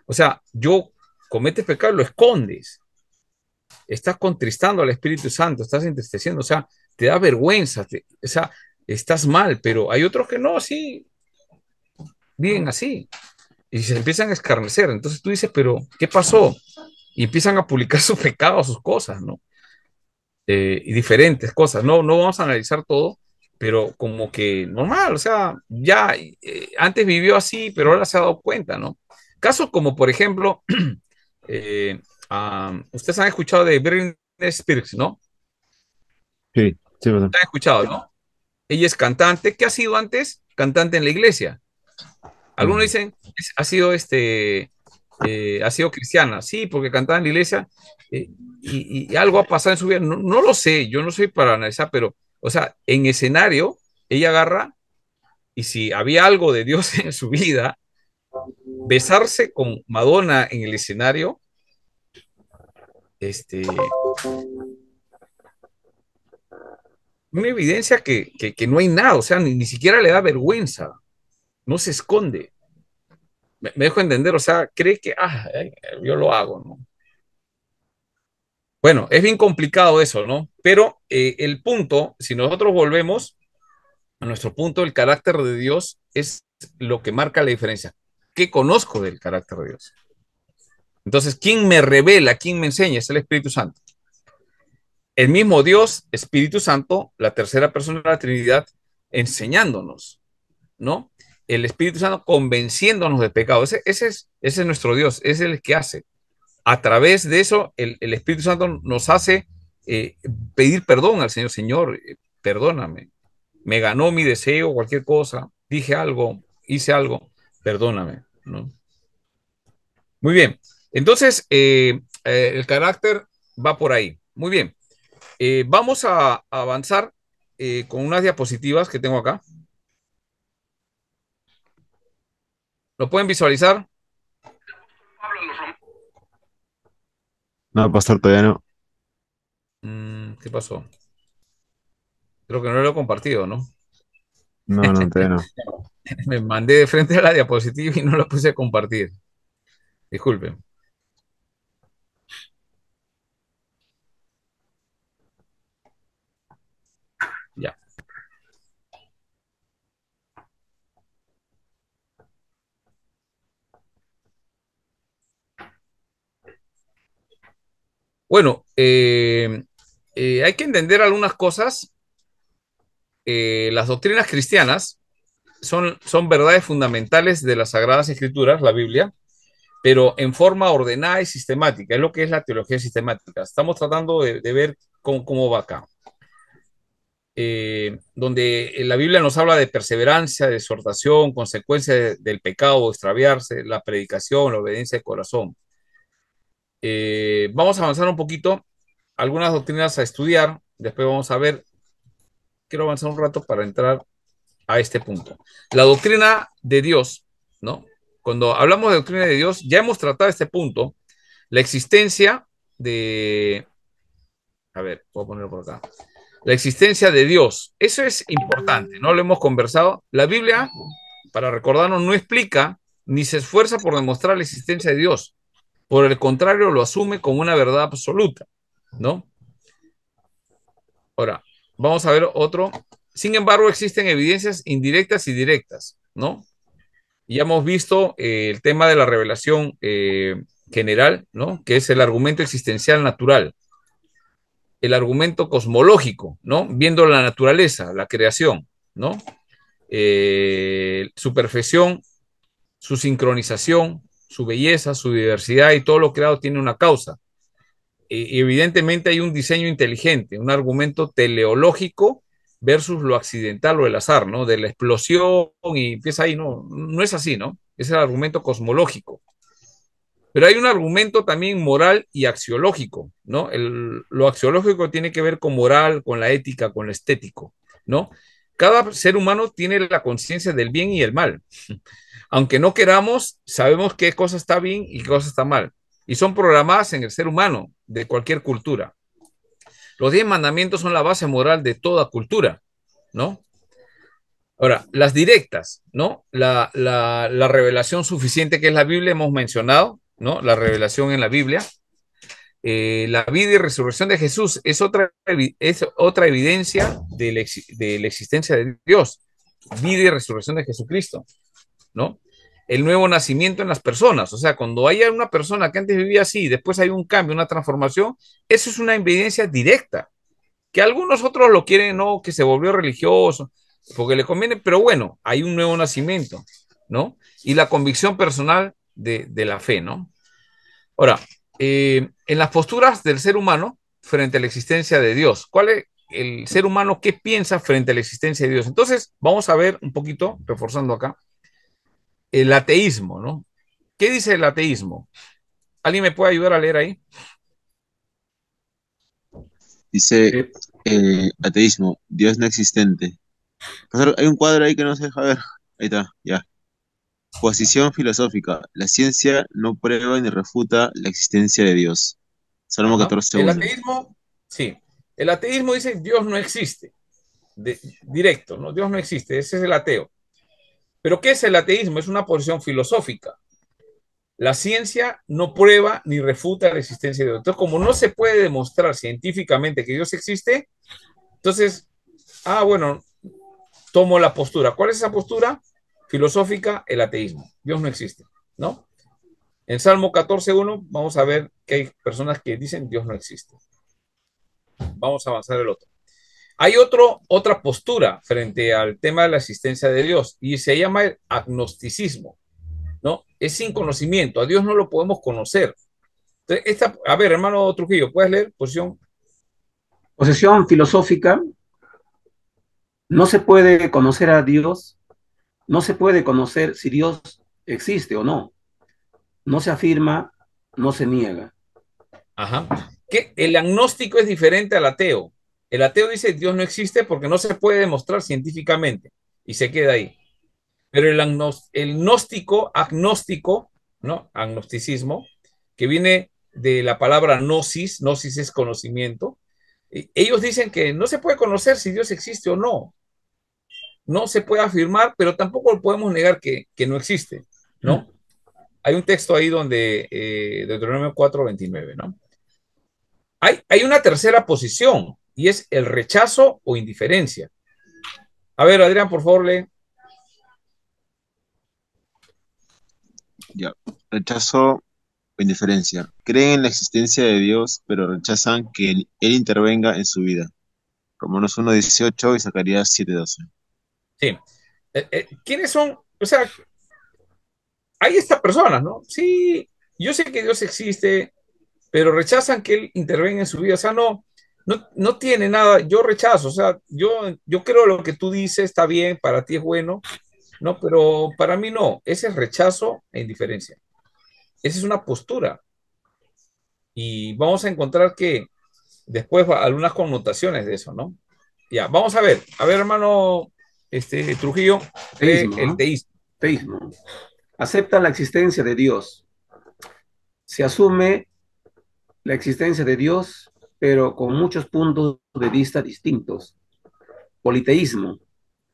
O sea, yo cometes pecado, lo escondes, estás contristando al Espíritu Santo, estás entristeciendo, o sea, te da vergüenza, o sea, estás mal, pero hay otros que no, sí, viven así y se empiezan a escarnecer. Entonces tú dices, pero ¿qué pasó? Y empiezan a publicar sus pecados, sus cosas, ¿no? Y diferentes cosas. No vamos a analizar todo, pero como que normal, o sea, ya antes vivió así, pero ahora se ha dado cuenta, ¿no? Casos como, por ejemplo, eh, ustedes han escuchado de Britney Spears, ¿no? Sí, sí, perdón. Han escuchado, ¿no? Ella es cantante. ¿Qué ha sido antes? Cantante en la iglesia. Algunos Mm. dicen, ha sido cristiana, sí, porque cantaba en la iglesia y algo ha pasado en su vida. No lo sé, yo no soy para analizar, pero, o sea, en escenario, ella agarra y si había algo de Dios en su vida, besarse con Madonna en el escenario, este, una evidencia que no hay nada, o sea, ni siquiera le da vergüenza, no se esconde. Me dejo entender, o sea, cree que, yo lo hago, ¿no? Bueno, es bien complicado eso, ¿no? Pero el punto, si nosotros volvemos a nuestro punto, el carácter de Dios es lo que marca la diferencia. ¿Qué conozco del carácter de Dios? Entonces, ¿quién me revela, quién me enseña? Es el Espíritu Santo. El mismo Dios, Espíritu Santo, la tercera persona de la Trinidad, enseñándonos, ¿no? El Espíritu Santo convenciéndonos de pecado. Ese es nuestro Dios, es el que hace. A través de eso, el Espíritu Santo nos hace eh, pedir perdón al Señor. Señor, perdóname. Me ganó mi deseo, cualquier cosa. Dije algo, hice algo, perdóname, ¿no? Muy bien. Entonces, el carácter va por ahí. Muy bien. Vamos a avanzar con unas diapositivas que tengo acá. ¿Lo pueden visualizar? No, pastor, todavía no. ¿Qué pasó? Creo que no lo he compartido, ¿no? No, no, todavía no. Me mandé de frente a la diapositiva y no lo puse a compartir. Disculpen. Ya. Bueno, hay que entender algunas cosas. Las doctrinas cristianas son verdades fundamentales de las Sagradas Escrituras, la Biblia, pero en forma ordenada y sistemática. Es lo que es la teología sistemática. Estamos tratando de ver cómo va acá. donde la Biblia nos habla de perseverancia, de exhortación, consecuencia del pecado, extraviarse, la predicación, la obediencia de corazón. Vamos a avanzar un poquito, algunas doctrinas a estudiar, después vamos a ver, quiero avanzar un rato para entrar a este punto. La doctrina de Dios, ¿no? Cuando hablamos de doctrina de Dios, ya hemos tratado este punto, la existencia de, a ver, voy a ponerlo por acá, la existencia de Dios. Eso es importante, ¿no? Lo hemos conversado. La Biblia, para recordarnos, no explica ni se esfuerza por demostrar la existencia de Dios. Por el contrario, lo asume como una verdad absoluta, ¿no? Ahora, vamos a ver otro. Sin embargo, existen evidencias indirectas y directas, ¿no? Ya hemos visto el tema de la revelación general, ¿no? Que es el argumento existencial natural, el argumento cosmológico, ¿no? Viendo la naturaleza, la creación, ¿no? Su perfección, su sincronización, su belleza, su diversidad y todo lo creado tiene una causa. Y evidentemente hay un diseño inteligente, un argumento teleológico versus lo accidental o el azar, ¿no? De la explosión y empieza ahí, no, no es así, ¿no? Es el argumento cosmológico. Pero hay un argumento también moral y axiológico, ¿no? Lo axiológico tiene que ver con moral, con la ética, con lo estético, ¿no? Cada ser humano tiene la conciencia del bien y el mal. Aunque no queramos, sabemos qué cosa está bien y qué cosa está mal. Y son programadas en el ser humano de cualquier cultura. Los 10 mandamientos son la base moral de toda cultura, ¿no? Ahora, las directas, ¿no? La revelación suficiente que es la Biblia, hemos mencionado, ¿no? La revelación en la Biblia. La vida y resurrección de Jesús es otra evidencia de la existencia de Dios. Vida y resurrección de Jesucristo, ¿no? El nuevo nacimiento en las personas, o sea, cuando hay una persona que antes vivía así, y después hay un cambio, una transformación, eso es una evidencia directa, que algunos otros lo quieren, no, que se volvió religioso, porque le conviene, pero bueno, hay un nuevo nacimiento, ¿no? Y la convicción personal de la fe, ¿no? Ahora, en las posturas del ser humano frente a la existencia de Dios, ¿cuál es el ser humano qué piensa frente a la existencia de Dios? Entonces, vamos a ver un poquito, reforzando acá, el ateísmo, ¿no? ¿Qué dice el ateísmo? ¿Alguien me puede ayudar a leer ahí? Dice Eh, ateísmo, Dios no existente. Pastor, hay un cuadro ahí que no se deja ver. Ahí está, ya. Posición filosófica. La ciencia no prueba ni refuta la existencia de Dios. Salmo Ajá. 14, El 1. ateísmo, sí. El ateísmo dice Dios no existe. Directo, ¿no? Dios no existe. Ese es el ateo. Pero ¿qué es el ateísmo? Es una posición filosófica. La ciencia no prueba ni refuta la existencia de Dios. Entonces, como no se puede demostrar científicamente que Dios existe, entonces, bueno, tomo la postura. ¿Cuál es esa postura? Filosófica, el ateísmo. Dios no existe, ¿no? En Salmo 14.1 vamos a ver que hay personas que dicen Dios no existe. Vamos a avanzar el otro. Hay otra postura frente al tema de la existencia de Dios y se llama el agnosticismo, ¿no? Es sin conocimiento. A Dios no lo podemos conocer. Entonces, a ver, hermano Trujillo, ¿puedes leer? Posición. Posesión filosófica, no se puede conocer a Dios, no se puede conocer si Dios existe o no. No se afirma, no se niega. Ajá. Que el agnóstico es diferente al ateo. El ateo dice Dios no existe porque no se puede demostrar científicamente y se queda ahí. Pero el gnóstico, agnóstico, ¿no? Agnosticismo, que viene de la palabra gnosis, gnosis es conocimiento. Ellos dicen que no se puede conocer si Dios existe o no. No se puede afirmar, pero tampoco podemos negar que no existe, ¿no? Hay un texto ahí donde, Deuteronomio 4:29, ¿no? Hay una tercera posición y es el rechazo o indiferencia. A ver, Adrián, por favor, lee. Ya. Rechazo o indiferencia. Creen en la existencia de Dios, pero rechazan que Él intervenga en su vida. Romanos 1:18 y Zacarías 7:12. Sí. ¿Quiénes son? O sea, hay estas personas, ¿no? Sí, yo sé que Dios existe, pero rechazan que Él intervenga en su vida. O sea, no, no tiene nada, yo rechazo, o sea, yo creo lo que tú dices está bien, para ti es bueno, no, pero para mí no, ese es rechazo e indiferencia, esa es una postura y vamos a encontrar que después algunas connotaciones de eso, ¿no? Ya, vamos a ver, hermano, Trujillo, lee Teísmo, el ¿no? teísmo. Teísmo. Acepta la existencia de Dios. Se asume la existencia de Dios, pero con muchos puntos de vista distintos. Politeísmo,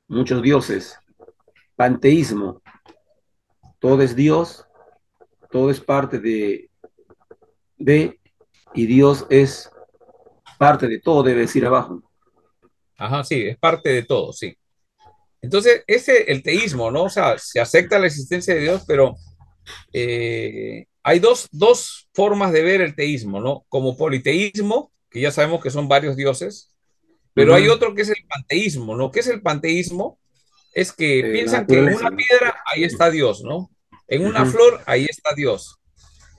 muchos dioses. Panteísmo, todo es Dios, todo es parte de, y Dios es parte de todo, debe decir abajo. Ajá, sí, es parte de todo, sí. Entonces, el teísmo, ¿no? O sea, se acepta la existencia de Dios, pero hay dos formas de ver el teísmo, ¿no? Como politeísmo, que ya sabemos que son varios dioses, pero hay Ujú. otro que es el panteísmo, ¿no? ¿Qué es el panteísmo? Es que La piensan que en naturaleza, una ¿no? piedra, ahí está Dios, ¿no? En una Ujú. flor, ahí está Dios.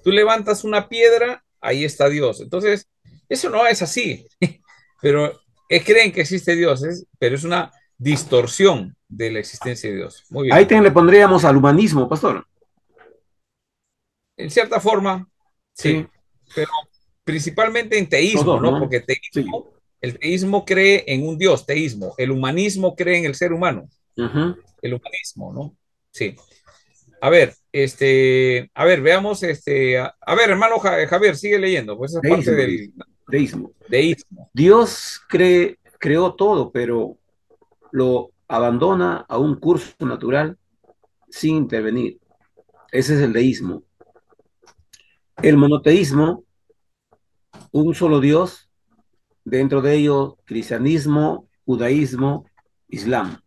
Tú levantas una piedra, ahí está Dios. Entonces, eso no es así, pero creen que existe Dios, pero es una distorsión de la existencia de Dios. Muy Ahí bien. también le pondríamos al humanismo, pastor. En cierta forma, Sí, sí, pero principalmente en los teísmo, dos, ¿no? ¿no? Porque Sí. el teísmo cree en un Dios, teísmo. El humanismo cree en el ser humano, Ujú. el humanismo, ¿no? Sí. A ver, veamos, a ver, hermano Javier, sigue leyendo, pues esa es parte Deísmo, dice. del Deísmo. deísmo. Dios creó todo, pero lo abandona a un curso natural sin intervenir. Ese es el deísmo. El monoteísmo, un solo Dios, dentro de ello cristianismo, judaísmo, islam.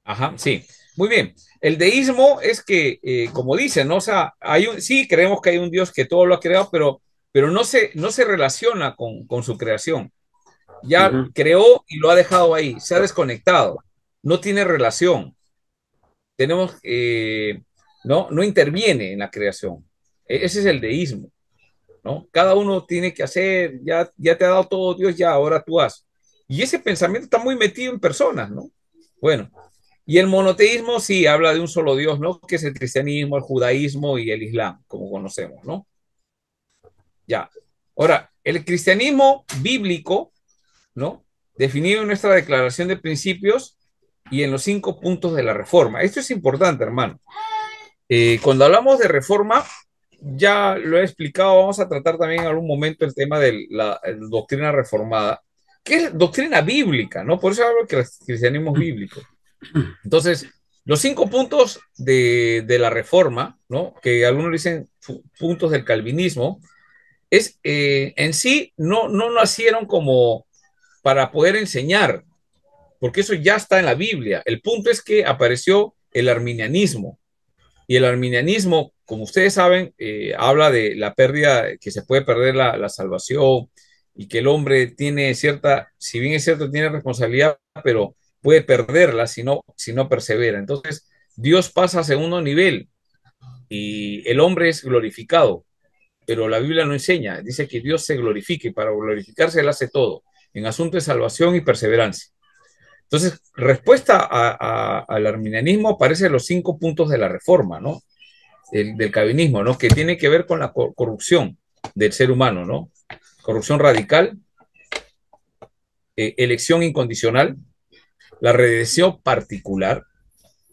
Ajá, sí. Muy bien. El deísmo es que, como dicen, ¿no? O sea, sí, creemos que hay un Dios que todo lo ha creado, pero no se relaciona con su creación. Ya Ujú. creó y lo ha dejado ahí, se ha desconectado, no tiene relación. Tenemos, no interviene en la creación. Ese es el deísmo, ¿no? Cada uno tiene que hacer, ya te ha dado todo Dios, ya ahora tú haz. Y ese pensamiento está muy metido en personas, ¿no? Bueno, y el monoteísmo sí habla de un solo Dios, ¿no? Que es el cristianismo, el judaísmo y el islam, como conocemos, ¿no? Ya. Ahora, el cristianismo bíblico, ¿no? Definido en nuestra declaración de principios y en los 5 puntos de la reforma. Esto es importante, hermano. Cuando hablamos de reforma, ya lo he explicado, vamos a tratar también en algún momento el tema de la doctrina reformada, que es doctrina bíblica, ¿no? Por eso hablo que el cristianismo es bíblico. Entonces, los 5 puntos de la reforma, ¿no? Que algunos dicen puntos del calvinismo, en sí no nacieron como para poder enseñar, porque eso ya está en la Biblia. El punto es que apareció el arminianismo, y el arminianismo, como ustedes saben, habla de la pérdida, que se puede perder la salvación y que el hombre tiene cierta, si bien es cierto, tiene responsabilidad, pero puede perderla si no persevera. Entonces, Dios pasa a segundo nivel y el hombre es glorificado, pero la Biblia no enseña, dice que Dios se glorifique y para glorificarse él hace todo, en asunto de salvación y perseverancia. Entonces, respuesta al arminianismo aparecen los 5 puntos de la reforma, ¿no? Del calvinismo, ¿no? Que tiene que ver con la corrupción del ser humano, ¿no? Corrupción radical, elección incondicional, la redención particular,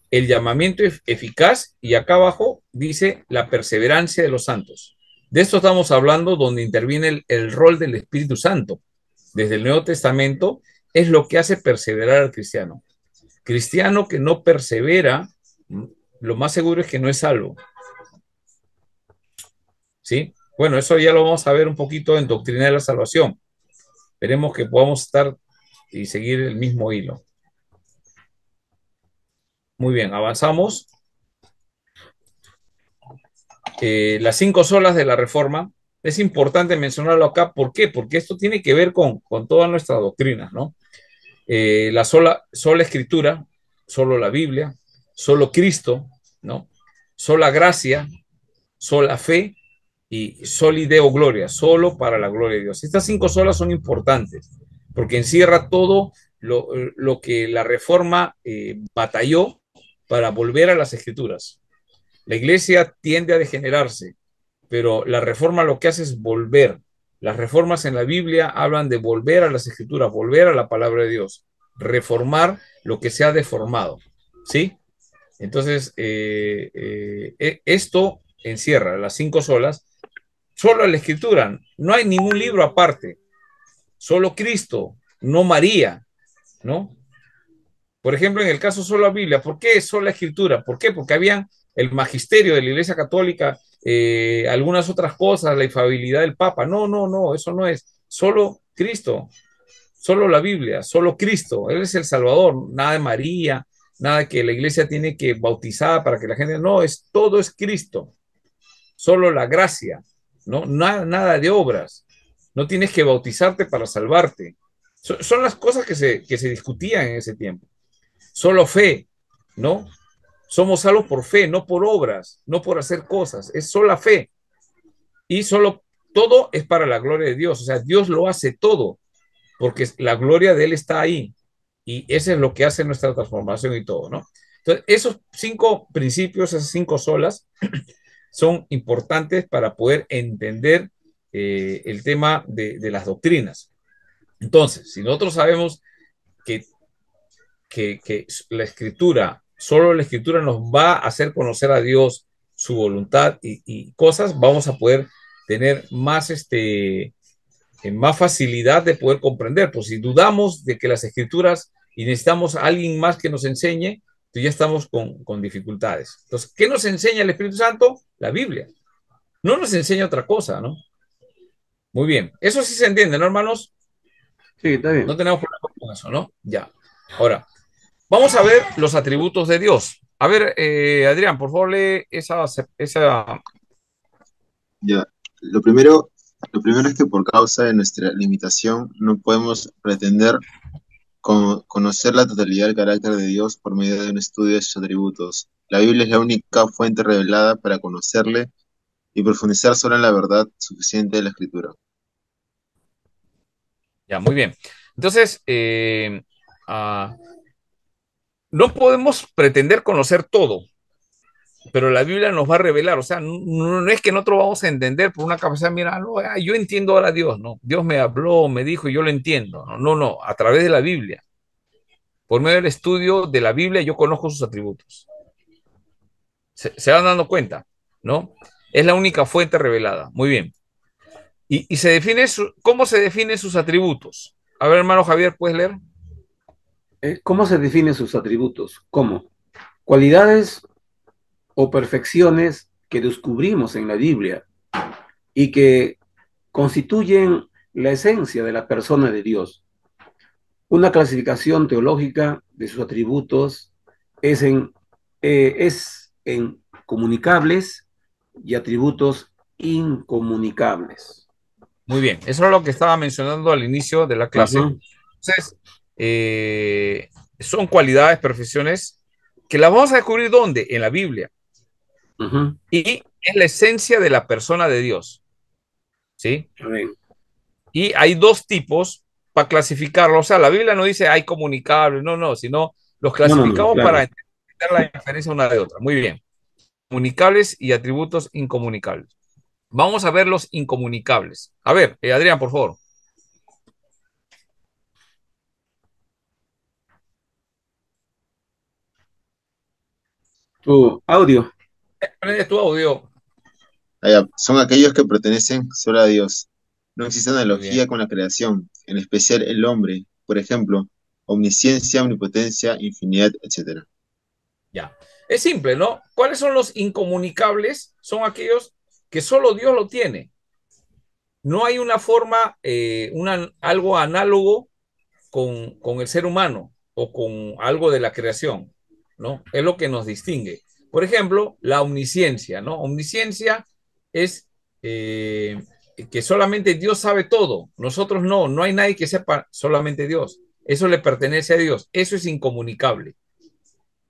el llamamiento eficaz y acá abajo dice la perseverancia de los santos. De esto estamos hablando donde interviene el rol del Espíritu Santo. Desde el Nuevo Testamento es lo que hace perseverar al cristiano. Cristiano que no persevera, lo más seguro es que no es salvo. ¿Sí? Bueno, eso ya lo vamos a ver un poquito en Doctrina de la Salvación. Esperemos que podamos estar y seguir el mismo hilo. Muy bien, avanzamos. Las 5 solas de la Reforma. Es importante mencionarlo acá. ¿Por qué? Porque esto tiene que ver con toda nuestra doctrina, ¿no? La sola escritura, solo la Biblia, solo Cristo, ¿no? Sola gracia, sola fe, y soli deo gloria, solo para la gloria de Dios. Estas 5 solas son importantes porque encierra todo lo que la Reforma batalló para volver a las Escrituras. La iglesia tiende a degenerarse, pero la Reforma lo que hace es volver. Las reformas en la Biblia hablan de volver a las Escrituras, volver a la palabra de Dios, reformar lo que se ha deformado, ¿sí? Entonces, esto encierra las 5 solas, solo la Escritura, no hay ningún libro aparte, solo Cristo, no María, ¿no? Por ejemplo, en el caso solo la Biblia, ¿por qué solo la Escritura? ¿Por qué? Porque habían el magisterio de la Iglesia Católica, algunas otras cosas, la infalibilidad del Papa. No, no, no, eso no es. Solo Cristo, solo la Biblia, solo Cristo. Él es el Salvador, nada de María, nada que la Iglesia tiene que bautizar para que la gente. No, todo es Cristo, solo la gracia, ¿no? Nada de obras. No tienes que bautizarte para salvarte. Son las cosas que se discutían en ese tiempo. Solo fe, ¿no? Somos salvos por fe, no por obras, no por hacer cosas, es sola fe. Y solo todo es para la gloria de Dios, o sea, Dios lo hace todo, porque la gloria de Él está ahí. Y eso es lo que hace nuestra transformación y todo, ¿no? Entonces, esos 5 principios, esas 5 solas, son importantes para poder entender el tema de las doctrinas. Entonces, si nosotros sabemos que la escritura, solo la escritura nos va a hacer conocer a Dios, su voluntad y cosas, vamos a poder tener más, más facilidad de poder comprender. Pues si dudamos de que las escrituras y necesitamos a alguien más que nos enseñe, pues ya estamos con dificultades. Entonces, ¿qué nos enseña el Espíritu Santo? La Biblia. No nos enseña otra cosa, ¿no? Muy bien. Eso sí se entiende, ¿no, hermanos? Sí, está No bien. tenemos problema con eso, ¿no? Ya. Ahora, vamos a ver los atributos de Dios. A ver, Adrián, por favor, lee esa. Ya, lo primero es que por causa de nuestra limitación no podemos pretender conocer la totalidad del carácter de Dios por medio de un estudio de sus atributos. La Biblia es la única fuente revelada para conocerle y profundizar solo en la verdad suficiente de la Escritura. Ya, muy bien. Entonces, no podemos pretender conocer todo, pero la Biblia nos va a revelar. O sea, no es que nosotros vamos a entender por una capacidad, mira, no, yo entiendo ahora a Dios, ¿no? Dios me habló, me dijo y yo lo entiendo. No, no, no, a través de la Biblia. Por medio del estudio de la Biblia, yo conozco sus atributos. Se van dando cuenta, ¿no? Es la única fuente revelada. Muy bien. Y se define ¿cómo se definen sus atributos? A ver, hermano Javier, ¿puedes leer? ¿Cómo se definen sus atributos? ¿Cómo? Cualidades o perfecciones que descubrimos en la Biblia y que constituyen la esencia de la persona de Dios. Una clasificación teológica de sus atributos es en comunicables y atributos incomunicables. Muy bien, eso es lo que estaba mencionando al inicio de la clase. Ujú, Entonces, son cualidades, perfecciones, que las vamos a descubrir ¿dónde? En la Biblia. ujú. Y es la esencia de la persona de Dios, ¿sí? Amén. Y hay 2 tipos para clasificarlo. O sea, la Biblia no dice hay comunicables, no, no, sino los No, no, no, clasificamos para claro. entender la diferencia una de otra. Muy bien. Comunicables y atributos incomunicables. Vamos a ver los incomunicables. A ver, Adrián, por favor. Tu audio. Prende tu audio. Son aquellos que pertenecen solo a Dios. No existe Muy analogía bien. con la creación, en especial el hombre, por ejemplo, omnisciencia, omnipotencia, infinidad, etc. Ya. Es simple, ¿no? ¿Cuáles son los incomunicables? Son aquellos que solo Dios lo tiene. No hay una forma, algo análogo con el ser humano o con algo de la creación, ¿no? Es lo que nos distingue. Por ejemplo, la omnisciencia, ¿no? Omnisciencia es que solamente Dios sabe todo. Nosotros no, no hay nadie que sepa solamente Dios. Eso le pertenece a Dios. Eso es incomunicable.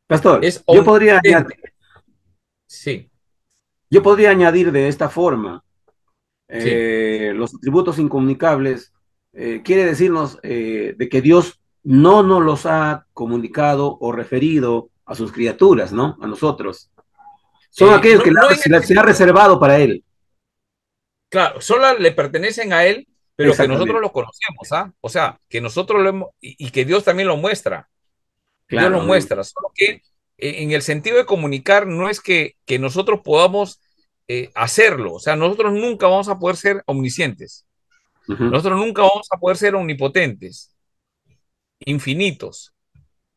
Pastor, Es omnisciente. Sí, yo podría añadir de esta forma. Sí. Los atributos incomunicables, quiere decirnos de que Dios no nos los ha comunicado o referido a sus criaturas, ¿no? A nosotros. Son aquellos No, que no en el se ha sentido, reservado para Él. claro, solo le pertenecen a él, pero que nosotros Exactamente. lo conocemos, ¿ah? O sea, que nosotros lo hemos, y que Dios también lo muestra. Dios lo Claro, amén. muestra, solo que en el sentido de comunicar no es que nosotros podamos hacerlo, o sea, nosotros nunca vamos a poder ser omniscientes, Ujú. nosotros nunca vamos a poder ser omnipotentes, infinitos.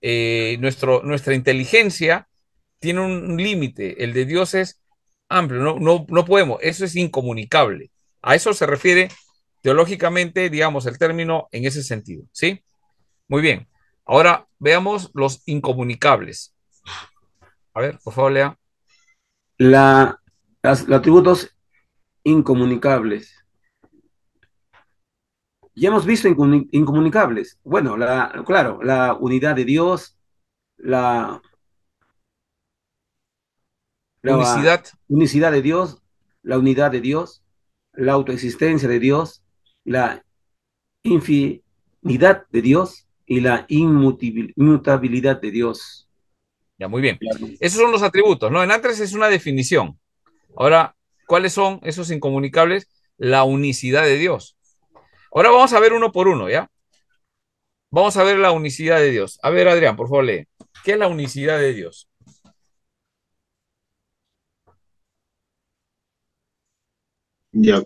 Nuestra inteligencia tiene un límite, el de Dios es amplio, no podemos, eso es incomunicable. A eso se refiere teológicamente, digamos, el término en ese sentido, ¿sí? Muy bien. Ahora veamos los incomunicables. A ver, por favor, lea. La, los atributos incomunicables. Ya hemos visto incomunicables. Bueno, claro, la unidad de Dios, la, la Unicidad, unicidad de Dios, la unidad de Dios, la autoexistencia de Dios, la infinidad de Dios y la inmutabilidad de Dios. ya muy bien. Claro. Esos son los atributos, ¿no? En antes es una definición. Ahora, ¿cuáles son esos incomunicables? La unicidad de Dios. Ahora vamos a ver uno por uno, ¿ya? Vamos a ver la unicidad de Dios. A ver, Adrián, por favor, lee. ¿Qué es la unicidad de Dios? Ya.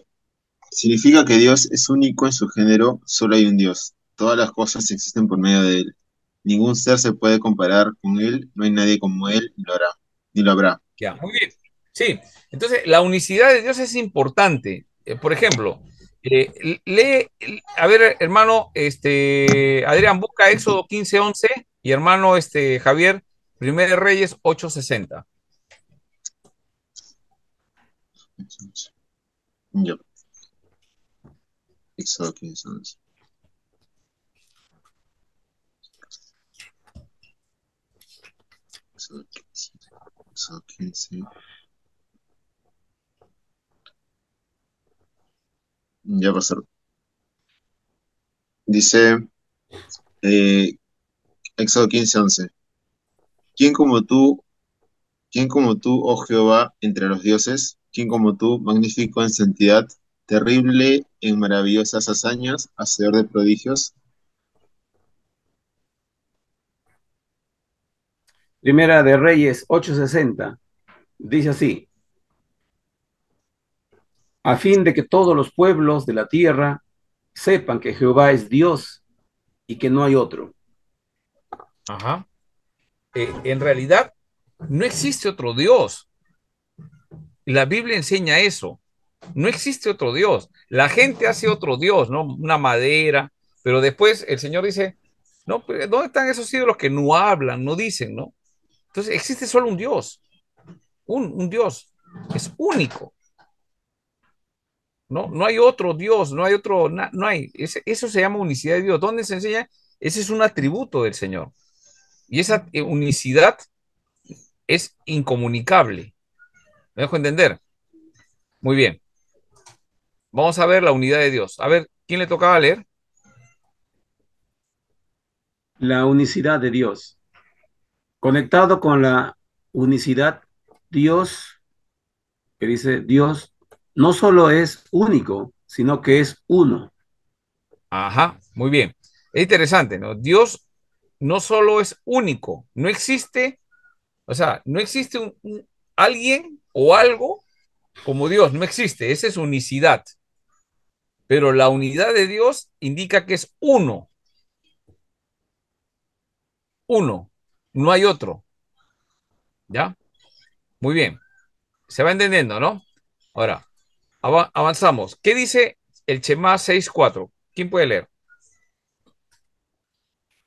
Significa que Dios es único en su género, solo hay un Dios. Todas las cosas existen por medio de él. Ningún ser se puede comparar con él, no hay nadie como él, ni lo hará, ni lo habrá. Ya, muy bien. Sí, entonces la unicidad de Dios es importante. Por ejemplo, lee, a ver, hermano, Adrián, busca Éxodo 15:11 y hermano, Javier, Primera de Reyes 8:60. Ya. Éxodo 15, 11. Éxodo 15, Éxodo 15. Ya pasó. Dice eh, Éxodo 15, 11. ¿Quién como tú, quién como tú, oh Jehová, entre los dioses? ¿Quién como tú, magnífico en santidad, terrible en maravillosas hazañas, hacedor de prodigios? Primera de Reyes 8:60. Dice así, a fin de que todos los pueblos de la tierra sepan que Jehová es Dios y que no hay otro. Ajá. En realidad, no existe otro Dios. La Biblia enseña eso. No existe otro Dios. La gente hace otro Dios, ¿no? Una madera, pero después el Señor dice, no, pues, ¿dónde están esos ídolos que no hablan, no dicen, ¿no? Entonces existe solo un Dios, un Dios, es único, ¿no? No hay otro Dios, no hay otro, no hay, eso se llama unicidad de Dios. ¿Dónde se enseña? Ese es un atributo del Señor. Y esa unicidad es incomunicable. ¿Me dejo entender? Muy bien. Vamos a ver la unidad de Dios. A ver, ¿quién le tocaba leer? La unicidad de Dios. Conectado con la unicidad, Dios, que dice Dios, no solo es único, sino que es uno. Ajá, muy bien. Es interesante, ¿no? Dios no solo es único, no existe, o sea, no existe alguien o algo como Dios, no existe, esa es unicidad. Pero la unidad de Dios indica que es uno, no hay otro, ¿ya? Muy bien, se va entendiendo, ¿no? Ahora, avanzamos. ¿Qué dice el Shema 6:4? ¿Quién puede leer?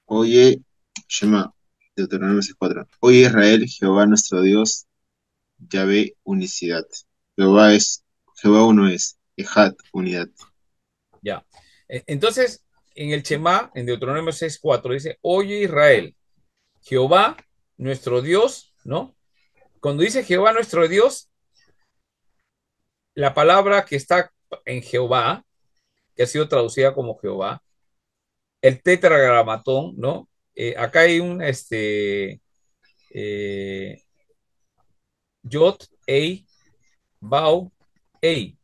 Oye, Shema, Deuteronomio 4. Oye Israel, Jehová nuestro Dios, Yahvé, unicidad. Jehová es, Jehová uno es, Ejad, unidad. Ya. Entonces, en el Shema, en Deuteronomio 6:4 dice, oye Israel, Jehová, nuestro Dios, ¿no? Cuando dice Jehová, nuestro Dios, la palabra que está en Jehová, que ha sido traducida como Jehová, el tetragramatón, ¿no? Acá hay un eh, Yod, Ei, Bau, Ei,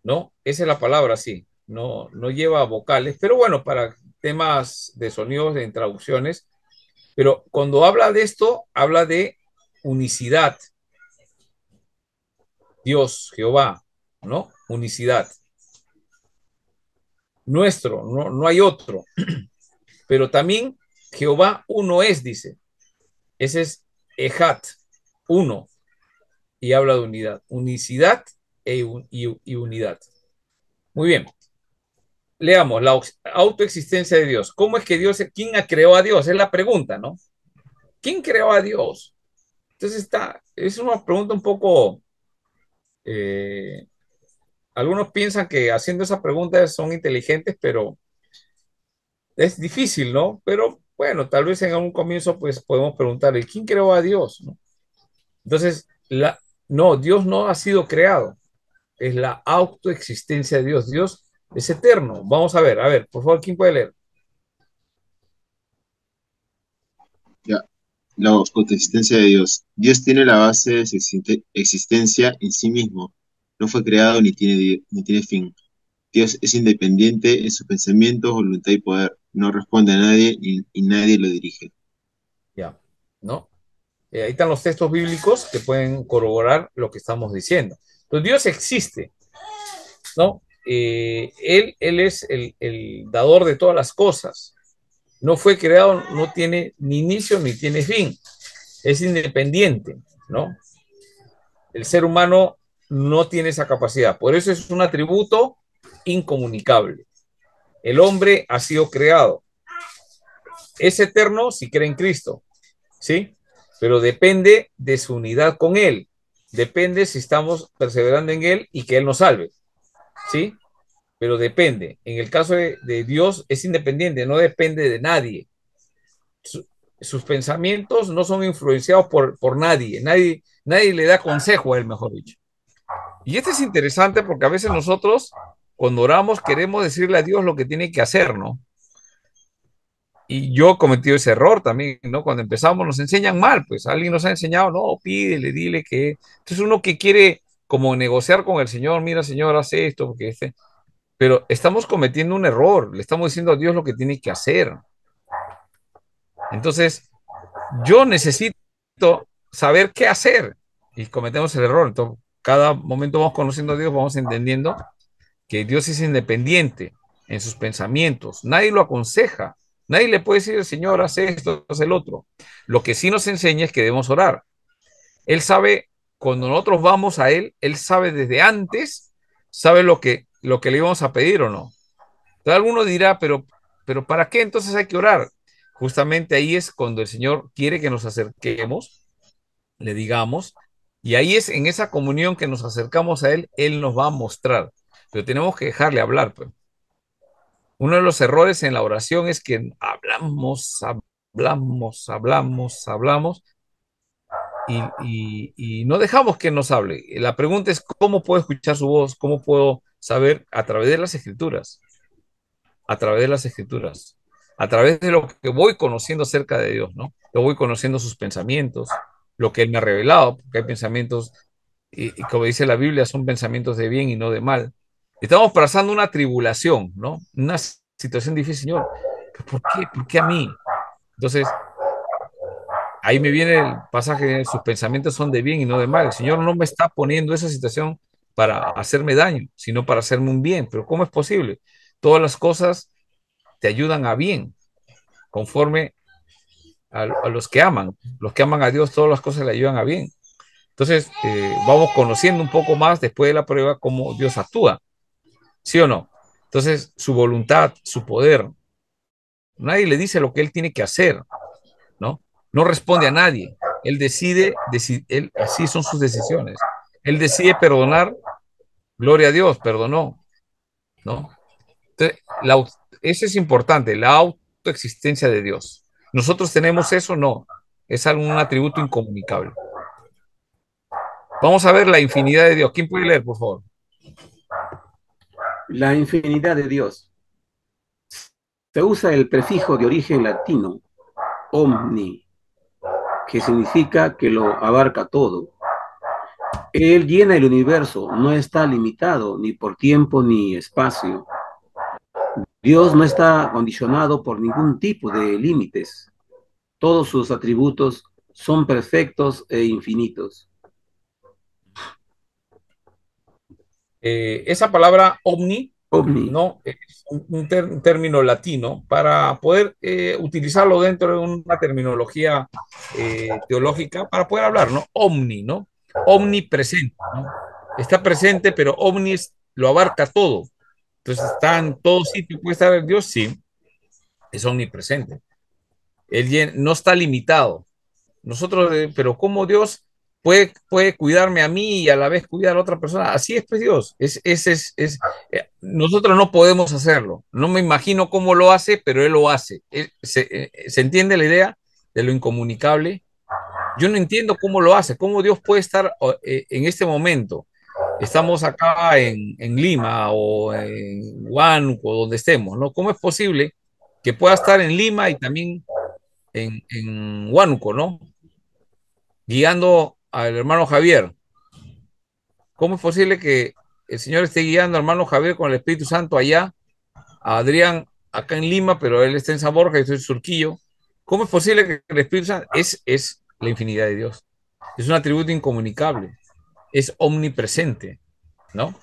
¿no? Esa es la palabra, sí. No, no lleva vocales, pero bueno, para temas de sonidos, de traducciones, pero cuando habla de esto, habla de unicidad, Dios, Jehová, ¿no? Unicidad. Nuestro, no, no hay otro. Pero también Jehová uno es, dice. Ese es Ejat, uno, y habla de unidad. Unicidad y unidad. Muy bien. Leamos la autoexistencia de Dios. ¿Cómo es que Dios, quién creó a Dios? Es la pregunta, ¿no? ¿Quién creó a Dios? Entonces es una pregunta un poco, eh, algunos piensan que haciendo esa pregunta son inteligentes, pero es difícil, ¿no? Pero bueno, tal vez en algún comienzo pues podemos preguntarle, ¿quién creó a Dios? ¿No? Entonces, no, Dios no ha sido creado, es la autoexistencia de Dios. Dios es eterno. Vamos a ver, por favor, ¿quién puede leer? Ya, la autoexistencia de Dios. Dios tiene la base de su existencia en sí mismo. No fue creado ni tiene fin. Dios es independiente en sus pensamientos, voluntad y poder. No responde a nadie y nadie lo dirige. Ya, ¿no? Ahí están los textos bíblicos que pueden corroborar lo que estamos diciendo. Entonces, Dios existe, ¿no? Él es el dador de todas las cosas. No fue creado, no tiene ni inicio ni tiene fin. Es independiente, ¿no? El ser humano no tiene esa capacidad. Por eso es un atributo incomunicable. El hombre ha sido creado. Es eterno si cree en Cristo, ¿sí? Pero depende de su unidad con Él. Depende si estamos perseverando en Él y que Él nos salve, ¿sí? Pero depende. En el caso de Dios es independiente, no depende de nadie. Su, sus pensamientos no son influenciados por nadie. Nadie le da consejo a Él, mejor dicho. Y esto es interesante porque a veces nosotros, cuando oramos, queremos decirle a Dios lo que tiene que hacer, ¿no? Y yo he cometido ese error también, ¿no? Cuando empezamos nos enseñan mal, pues alguien nos ha enseñado, no, pídele, dile que... Entonces uno que quiere como negociar con el Señor, mira, Señor, haz esto, porque este... Pero estamos cometiendo un error, le estamos diciendo a Dios lo que tiene que hacer. Entonces, yo necesito saber qué hacer y cometemos el error. Entonces, cada momento vamos conociendo a Dios, vamos entendiendo que Dios es independiente en sus pensamientos. Nadie lo aconseja. Nadie le puede decir, Señor, haz esto, haz el otro. Lo que sí nos enseña es que debemos orar. Él sabe, cuando nosotros vamos a Él, Él sabe desde antes, sabe lo que le íbamos a pedir o no. Entonces alguno dirá, pero ¿para qué entonces hay que orar? Justamente ahí es cuando el Señor quiere que nos acerquemos, le digamos, y ahí es en esa comunión que nos acercamos a Él, Él nos va a mostrar. Pero tenemos que dejarle hablar, pues. Uno de los errores en la oración es que hablamos y no dejamos que nos hable. La pregunta es, ¿cómo puedo escuchar su voz? ¿Cómo puedo saber? A través de las escrituras, a través de las escrituras, a través de lo que voy conociendo acerca de Dios, ¿no? Lo voy conociendo sus pensamientos, lo que Él me ha revelado, porque hay pensamientos, y como dice la Biblia, son pensamientos de bien y no de mal. Estamos pasando una tribulación, ¿no? Una situación difícil, Señor. ¿Por qué? ¿Por qué a mí? Entonces, ahí me viene el pasaje, sus pensamientos son de bien y no de mal. El Señor no me está poniendo esa situación para hacerme daño, sino para hacerme un bien. Pero ¿cómo es posible? Todas las cosas te ayudan a bien, conforme a los que aman. Los que aman a Dios, todas las cosas le ayudan a bien. Entonces, vamos conociendo un poco más después de la prueba cómo Dios actúa, ¿sí o no? Entonces, su voluntad, su poder, nadie le dice lo que él tiene que hacer, ¿no? No responde a nadie. Él él, así son sus decisiones. Él decide perdonar, gloria a Dios, perdonó, ¿no? Entonces, eso es importante, la autoexistencia de Dios. ¿Nosotros tenemos eso? No. Es algún atributo incomunicable. Vamos a ver la infinidad de Dios. ¿Quién puede leer, por favor? La infinidad de Dios. Se usa el prefijo de origen latino, omni, que significa que lo abarca todo. Él llena el universo, no está limitado ni por tiempo ni espacio. Dios no está condicionado por ningún tipo de límites. Todos sus atributos son perfectos e infinitos. Esa palabra omni, Omni. ¿no? Es un término latino para poder utilizarlo dentro de una terminología teológica para poder hablar, ¿no? Omni, ¿no? Omnipresente, ¿no? Está presente, pero omnis lo abarca todo. Entonces está en todo sitio, puede estar Dios, sí, es omnipresente. Él no está limitado. Nosotros, pero ¿cómo Dios puede cuidarme a mí y a la vez cuidar a otra persona? Así es, pues Dios. Nosotros no podemos hacerlo. No me imagino cómo lo hace, pero Él lo hace. ¿Se entiende la idea de lo incomunicable? Yo no entiendo cómo lo hace, cómo Dios puede estar en este momento. Estamos acá en Lima o en Huánuco, donde estemos, ¿no? ¿Cómo es posible que pueda estar en Lima y también en Huánuco, ¿no? Guiando al hermano Javier. ¿Cómo es posible que el Señor esté guiando al hermano Javier con el Espíritu Santo allá, a Adrián acá en Lima, pero él está en San Borja y estoy en Surquillo? ¿Cómo es posible que el Espíritu Santo es la infinidad de Dios? Es un atributo incomunicable, es omnipresente, ¿no?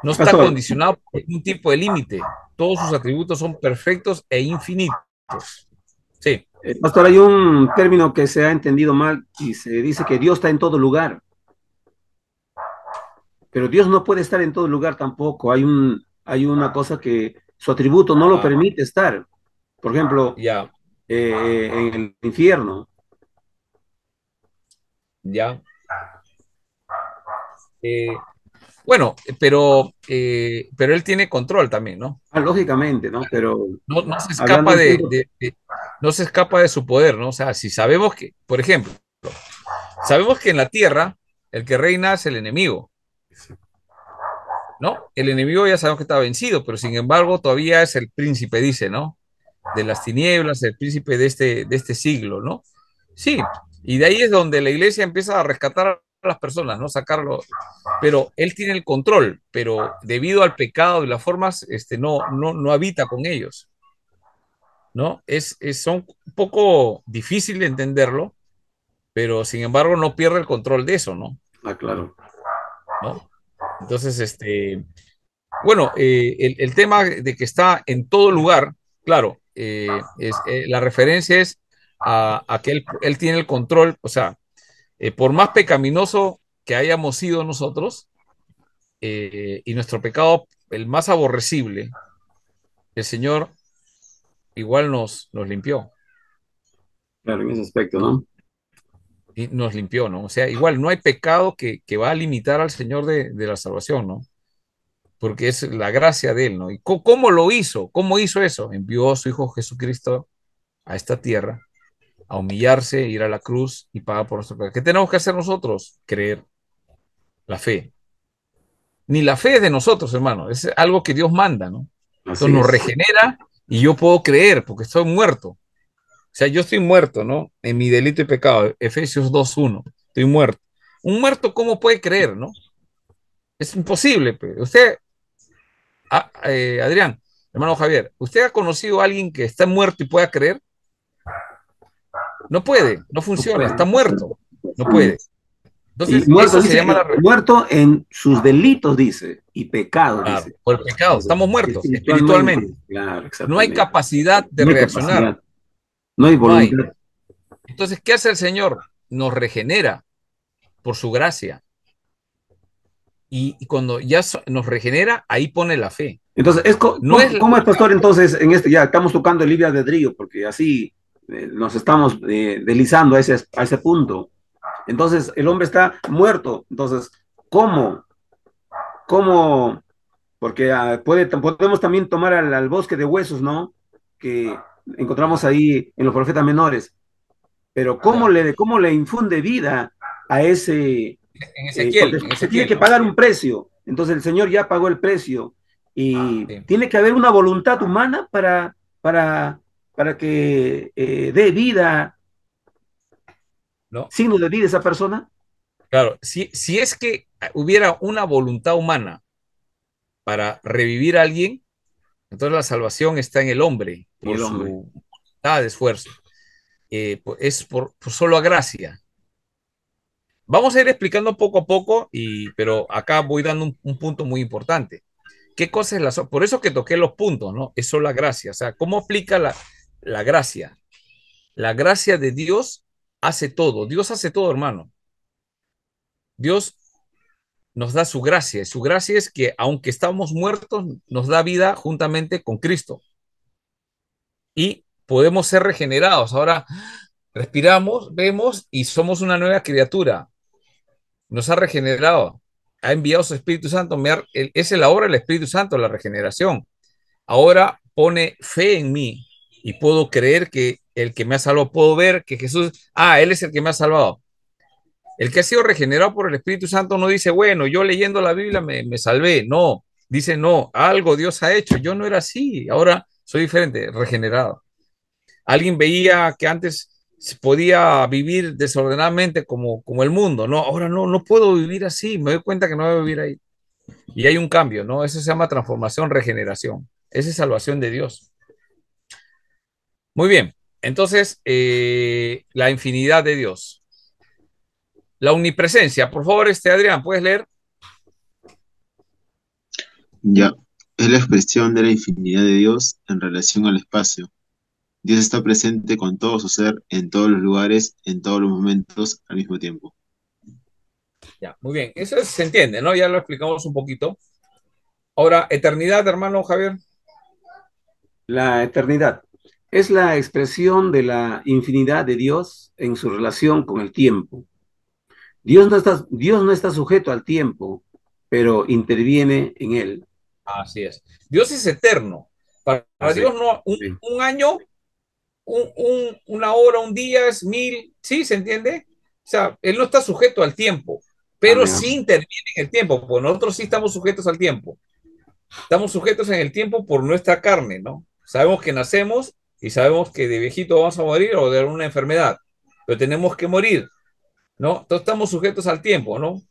No está Pastor, condicionado por ningún tipo de límite. Todos sus atributos son perfectos e infinitos. Sí, pastor, hay un término que se ha entendido mal y se dice que Dios está en todo lugar, pero Dios no puede estar en todo lugar tampoco. Hay una cosa que su atributo no lo ah, permite estar. Por ejemplo, ya, en el infierno. ya. Bueno, pero él tiene control también, ¿no? Lógicamente, ¿no? Pero No se hablando escapa un punto, no se escapa de su poder, ¿no? O sea, si sabemos que, por ejemplo, sabemos que en la tierra el que reina es el enemigo, ¿no? El enemigo ya sabemos que está vencido, pero sin embargo todavía es el príncipe, dice, ¿no? De las tinieblas, el príncipe de este siglo, ¿no? Sí, y de ahí es donde la iglesia empieza a rescatar a las personas, ¿no? Sacarlo, pero él tiene el control, pero debido al pecado y las formas, no habita con ellos, ¿no? Son un poco difícil de entenderlo, pero sin embargo no pierde el control de eso, ¿no? claro. ¿No? Entonces, bueno, el tema de que está en todo lugar, claro, la referencia es a que él tiene el control, o sea, por más pecaminoso que hayamos sido nosotros, y nuestro pecado, el más aborrecible, el Señor igual nos limpió, Claro, en ese aspecto, ¿no? ¿no? Y nos limpió, ¿no? O sea, igual no hay pecado que va a limitar al Señor de la salvación, ¿no? Porque es la gracia de Él, ¿no? ¿Y cómo lo hizo? ¿Cómo hizo eso? Envió a su Hijo Jesucristo a esta tierra a humillarse, ir a la cruz y pagar por nuestro pecado. ¿Qué tenemos que hacer nosotros? Creer, la fe. Ni la fe es de nosotros, hermano, es algo que Dios manda, ¿no? Entonces Así nos es. regenera y yo puedo creer porque estoy muerto. O sea, yo estoy muerto, ¿no? En mi delito y pecado. Efesios 2:1. Estoy muerto. Un muerto, ¿cómo puede creer, no? Es imposible. Pero usted, Adrián, hermano Javier, ¿usted ha conocido a alguien que está muerto y pueda creer? No puede, no No funciona, puede. está muerto, no puede. Y Entonces, muerto, eso se dice, llama muerto en sus delitos, dice, y pecados, claro, dice. por el pecado. Estamos muertos Espiritualmente, espiritualmente. claro, No hay exactamente. capacidad de No hay reaccionar, capacidad, no hay no hay. voluntad. Entonces, ¿qué hace el Señor? Nos regenera por su gracia. Y cuando ya nos regenera, ahí pone la fe. Entonces, No es, ¿cómo es, pastor? Entonces, en este ya estamos tocando el libre albedrío, porque así nos estamos deslizando a ese punto. Entonces, el hombre está muerto. Entonces, ¿cómo? ¿Cómo? Porque podemos también tomar al bosque de huesos, ¿no? Que encontramos ahí en los profetas menores. Pero ya, cómo le infunde vida a ese? Porque En se tiene Ezequiel, que ¿no? pagar un precio. Entonces, el Señor ya pagó el precio. Y Sí. tiene que haber una voluntad humana para, para que dé vida, ¿No? signo de vida a esa persona Claro, si es que hubiera una voluntad humana para revivir a alguien, entonces la salvación está en el hombre en por el hombre. su voluntad de esfuerzo. Es por solo a gracia. Vamos a ir explicando poco a poco, pero acá voy dando un punto muy importante. ¿Qué cosa es por eso que toqué los puntos, ¿no? Es solo la gracia. O sea, ¿cómo aplica la gracia? La gracia de Dios hace todo. Dios hace todo, hermano. Dios nos da su gracia. Y su gracia es que, aunque estamos muertos, nos da vida juntamente con Cristo. Y podemos ser regenerados. Ahora respiramos, vemos y somos una nueva criatura. Nos ha regenerado. Ha enviado su Espíritu Santo. Es la obra del Espíritu Santo, la regeneración. Ahora pone fe en mí y puedo creer que el que me ha salvado, puedo ver que Jesús, Él es el que me ha salvado. El que ha sido regenerado por el Espíritu Santo no dice, bueno, yo leyendo la Biblia me salvé. No, dice, no, algo Dios ha hecho. Yo no era así, ahora soy diferente, regenerado. Alguien veía que antes se podía vivir desordenadamente como el mundo. No, ahora no puedo vivir así. Me doy cuenta que no debo vivir ahí. Y hay un cambio, ¿no? Eso se llama transformación, regeneración. Esa es salvación de Dios. Muy bien. Entonces, la infinidad de Dios. La omnipresencia. Por favor, Adrián, ¿puedes leer? Ya, es la expresión de la infinidad de Dios en relación al espacio. Dios está presente con todo su ser, en todos los lugares, en todos los momentos, al mismo tiempo. Ya, muy bien. Se entiende, ¿no? Ya lo explicamos un poquito. Ahora, eternidad, hermano Javier. La eternidad es la expresión de la infinidad de Dios en su relación con el tiempo. Dios no está sujeto al tiempo, pero interviene en él. Así es. Dios es eterno. Para Así. Dios no, Sí. un año, una hora, un día es 1000, ¿sí? ¿Se entiende? O sea, Él no está sujeto al tiempo, pero Amén. sí interviene en el tiempo, porque nosotros sí estamos sujetos al tiempo. Estamos sujetos en el tiempo por nuestra carne, ¿no? Sabemos que nacemos y sabemos que de viejito vamos a morir o de una enfermedad, pero tenemos que morir, ¿no? Entonces estamos sujetos al tiempo, ¿no?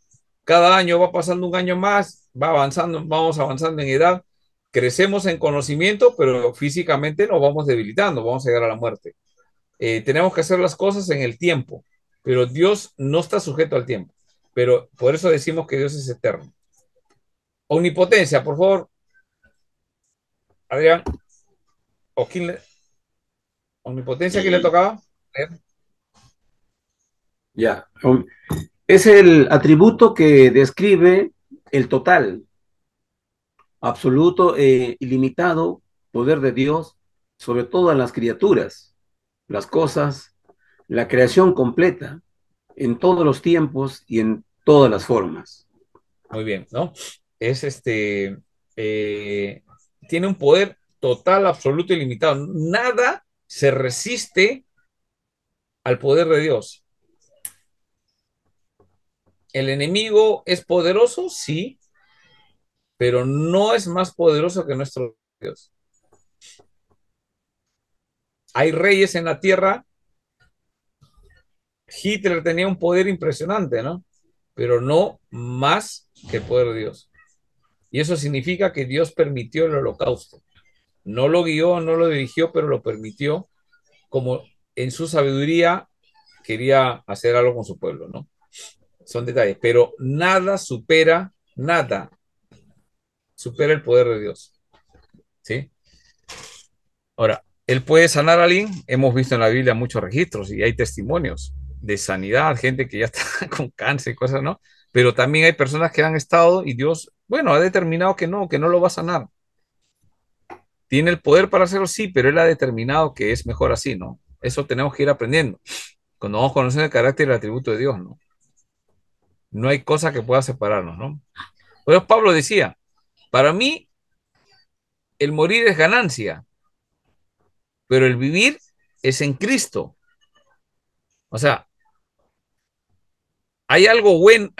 Cada año va pasando un año más, va avanzando, vamos avanzando en edad, crecemos en conocimiento, pero físicamente nos vamos debilitando, vamos a llegar a la muerte. Tenemos que hacer las cosas en el tiempo, pero Dios no está sujeto al tiempo. Pero por eso decimos que Dios es eterno. Omnipotencia, por favor, Adrián. ¿O omnipotencia, quién le tocaba? Ya. Es el atributo que describe el total, absoluto e ilimitado poder de Dios sobre todas las criaturas, las cosas, la creación completa, en todos los tiempos y en todas las formas. Muy bien, ¿no? Es tiene un poder total, absoluto y limitado. Nada se resiste al poder de Dios. ¿El enemigo es poderoso? Sí, pero no es más poderoso que nuestro Dios. Hay reyes en la tierra. Hitler tenía un poder impresionante, ¿no? Pero no más que el poder de Dios. Y eso significa que Dios permitió el holocausto. No lo guió, no lo dirigió, pero lo permitió como en su sabiduría quería hacer algo con su pueblo, ¿no? Son detalles, pero nada supera el poder de Dios, ¿sí? Ahora, ¿él puede sanar a alguien? Hemos visto en la Biblia muchos registros y hay testimonios de sanidad, gente que ya está con cáncer y cosas, ¿no? Pero también hay personas que han estado y Dios, bueno, ha determinado que no lo va a sanar. ¿Tiene el poder para hacerlo? Sí, pero Él ha determinado que es mejor así, ¿no? Eso tenemos que ir aprendiendo. Cuando vamos conociendo el carácter y el atributo de Dios, ¿no? No hay cosa que pueda separarnos, ¿no? Por eso Pablo decía, para mí el morir es ganancia, pero el vivir es en Cristo. O sea, hay algo bueno,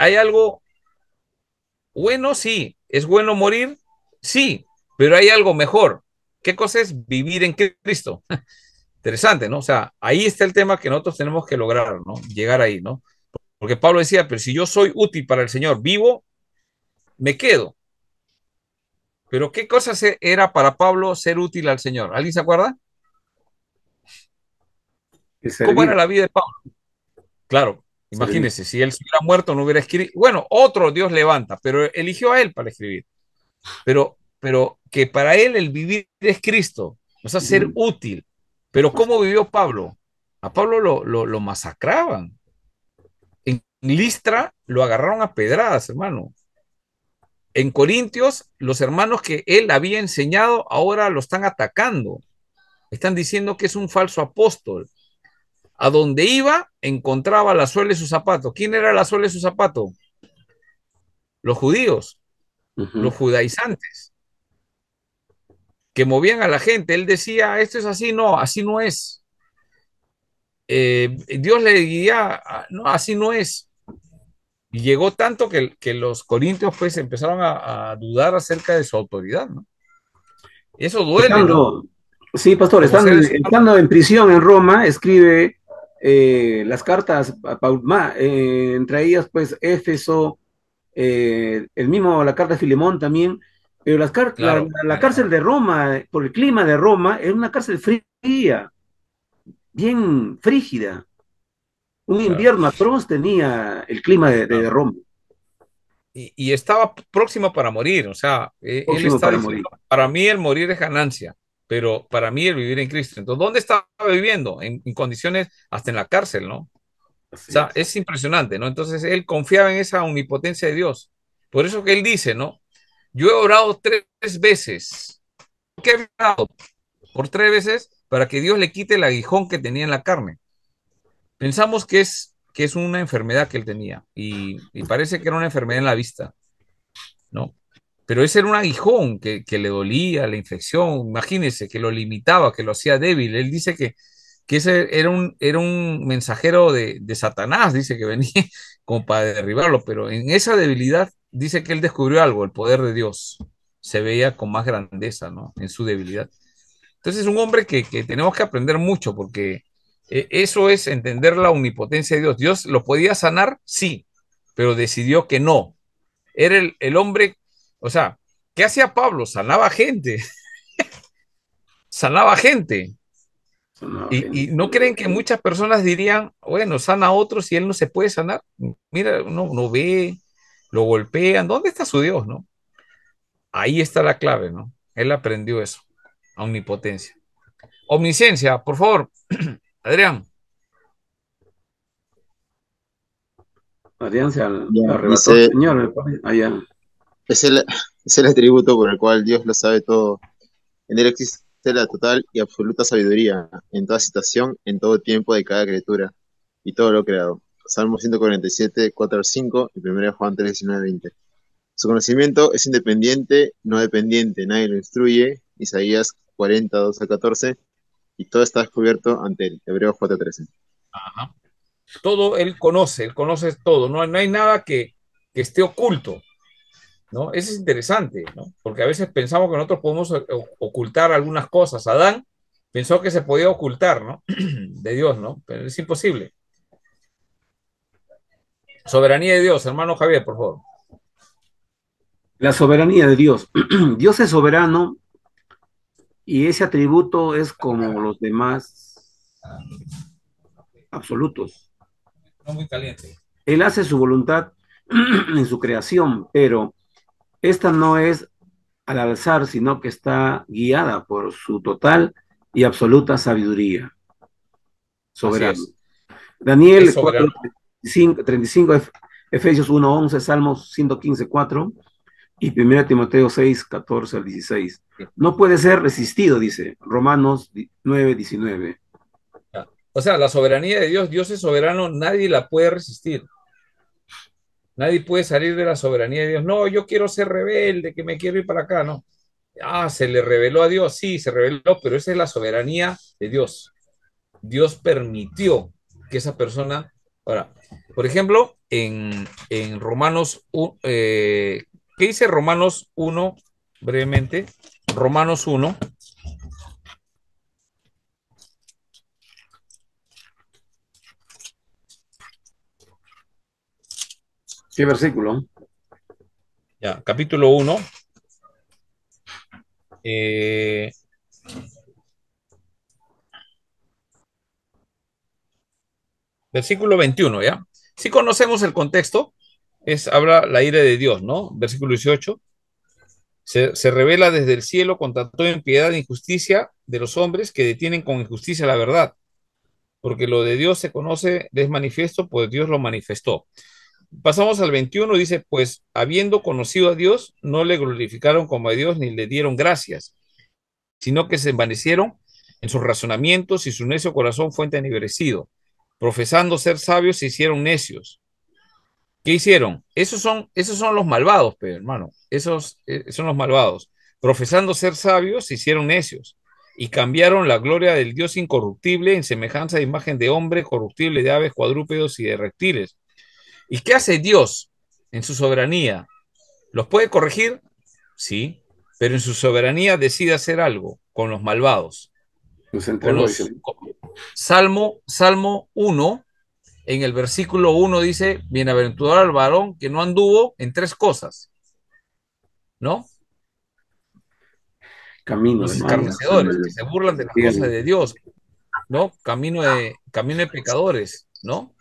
sí. ¿Es bueno morir? Sí, pero hay algo mejor. ¿Qué cosa es vivir en Cristo? Interesante, ¿no? O sea, ahí está el tema que nosotros tenemos que lograr, ¿no? Llegar ahí, ¿no? Porque Pablo decía, pero si yo soy útil para el Señor, vivo, me quedo. Pero ¿qué cosa era para Pablo ser útil al Señor? ¿Alguien se acuerda? El ¿Cómo era servir, la vida de Pablo? Claro, servir. imagínense, si él se hubiera muerto, no hubiera escrito. Bueno, otro Dios levanta, pero eligió a él para escribir. Pero que para él el vivir es Cristo, o sea, ser Mm. útil. Pero ¿cómo vivió Pablo? A Pablo lo masacraban. En Listra lo agarraron a pedradas, hermano. En Corintios, los hermanos que él había enseñado ahora lo están atacando. Están diciendo que es un falso apóstol. A donde iba, encontraba la suela de su zapato. ¿Quién era la suela de su zapato? Los judíos, los Ujú. judaizantes, que movían a la gente. Él decía, esto es así, no, así no es. Dios le guía, no, así no es. Y llegó tanto que los corintios pues empezaron a dudar acerca de su autoridad, ¿no? Y eso duele, ¿no? Estando, sí, pastor, Como seres humanos. estando en prisión en Roma, escribe las cartas a Paul, entre ellas, pues, Éfeso, el mismo, la carta de Filemón también, pero Claro, la cárcel de Roma, por el clima de Roma, es una cárcel fría, bien frígida. Un claro. invierno atroz tenía el clima de Claro. Roma, Y estaba próximo para morir, o sea, él próximo está para diciendo, morir. para mí el morir es ganancia, pero para mí el vivir en Cristo. Entonces, ¿dónde estaba viviendo? En condiciones hasta en la cárcel, ¿no? O Así sea, es. es impresionante, ¿no? Entonces, él confiaba en esa omnipotencia de Dios. Por eso que él dice, ¿no? Yo he orado 3 veces. ¿Qué he orado? Por 3 veces para que Dios le quite el aguijón que tenía en la carne. Pensamos que es una enfermedad que él tenía y parece que era una enfermedad en la vista, ¿no? Pero ese era un aguijón que le dolía, la infección, imagínese, que lo limitaba, que lo hacía débil. Él dice que ese era un mensajero de Satanás, dice que venía como para derribarlo, pero en esa debilidad dice que él descubrió algo, el poder de Dios. Se veía con más grandeza, ¿no? En su debilidad. Entonces es un hombre que tenemos que aprender mucho porque eso es entender la omnipotencia de Dios. Dios lo podía sanar, sí, pero decidió que no. Era el hombre, o sea, ¿qué hacía Pablo? Sanaba gente, sanaba gente. Sonaba Y gente. no creen que muchas personas dirían, bueno, sana a otros y él no se puede sanar. Mira, no ve, lo golpean. ¿Dónde está su Dios, no? Ahí está la clave, ¿no? Él aprendió eso, omnipotencia. Omnisciencia, por favor, Adrián. Adrián se Ya, arrebató el dice, Señor, me parece. Allá. es el, es el atributo por el cual Dios lo sabe todo. En él existe la total y absoluta sabiduría en toda situación, en todo tiempo de cada criatura y todo lo creado. Salmo 147, 4 al 5 y 1 Juan 3, 19, 20. Su conocimiento es independiente, no dependiente, nadie lo instruye. Isaías 40, 2 al 14 y todo está descubierto ante él. Hebreos 4, 13. Ajá. Todo él conoce todo, no hay nada que esté oculto, ¿no? Eso es interesante, ¿no? Porque a veces pensamos que nosotros podemos ocultar algunas cosas. Adán pensó que se podía ocultar, ¿no? De Dios, ¿no? Pero es imposible. Soberanía de Dios, hermano Javier, por favor. La soberanía de Dios. Dios es soberano y ese atributo es como los demás absolutos. No muy caliente. Él hace su voluntad en su creación, pero esta no es al alzar, sino que está guiada por su total y absoluta sabiduría. Así Soberano. es. Es Daniel soberano. 4:35, Efesios 1:11, Salmos 115:4 y 1 Timoteo 6:14 al 16. No puede ser resistido, dice Romanos 9:19. O sea, la soberanía de Dios, Dios es soberano, nadie la puede resistir. Nadie puede salir de la soberanía de Dios. No, yo quiero ser rebelde, que me quiero ir para acá, no. Ah, se le reveló a Dios, sí, se reveló, pero esa es la soberanía de Dios. Dios permitió que esa persona. Ahora, por ejemplo, en Romanos, ¿qué dice Romanos 1 brevemente? Romanos 1. ¿Qué versículo? Ya, capítulo 1. eh, Versículo 21, ¿ya? Si conocemos el contexto, habla la ira de Dios, ¿no? Versículo 18. Se revela desde el cielo contra toda impiedad e injusticia de los hombres que detienen con injusticia la verdad, porque lo de Dios se conoce, es manifiesto, pues Dios lo manifestó. Pasamos al 21, dice, pues habiendo conocido a Dios, no le glorificaron como a Dios ni le dieron gracias, sino que se envanecieron en sus razonamientos y su necio corazón fue entenebrecido. Profesando ser sabios, se hicieron necios. ¿Qué hicieron? Esos son los malvados, pero, hermano. Esos son los malvados. Profesando ser sabios, se hicieron necios y cambiaron la gloria del Dios incorruptible en semejanza de imagen de hombre corruptible, de aves, cuadrúpedos y de reptiles. ¿Y qué hace Dios en su soberanía? ¿Los puede corregir? Sí, pero en su soberanía decide hacer algo con los malvados. Los Con entregó, dice. los Salmo 1, en el versículo 1 dice, bienaventurado el varón que no anduvo en tres cosas, ¿no? Camino Los de malos. escarnecedores que se burlan de las cosas de Dios, ¿no? Camino de pecadores, ¿no?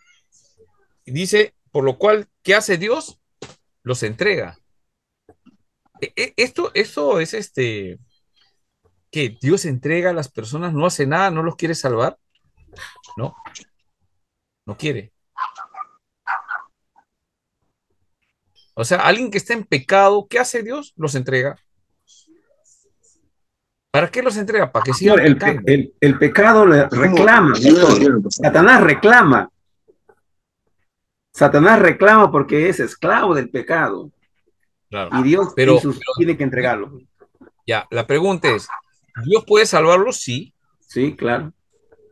Y dice, por lo cual, ¿qué hace Dios? Los entrega. Esto es que Dios entrega a las personas, no hace nada, no los quiere salvar, ¿no? No quiere. O sea, alguien que está en pecado, ¿qué hace Dios? Los entrega. ¿Para qué los entrega? Para que sigan Señor, pecando. el pecado le reclama. Satanás reclama. Satanás reclama porque es esclavo del pecado. Claro. Y Dios Pero tiene que entregarlo. ya, la pregunta es, ¿Dios puede salvarlos? Sí, Sí, claro.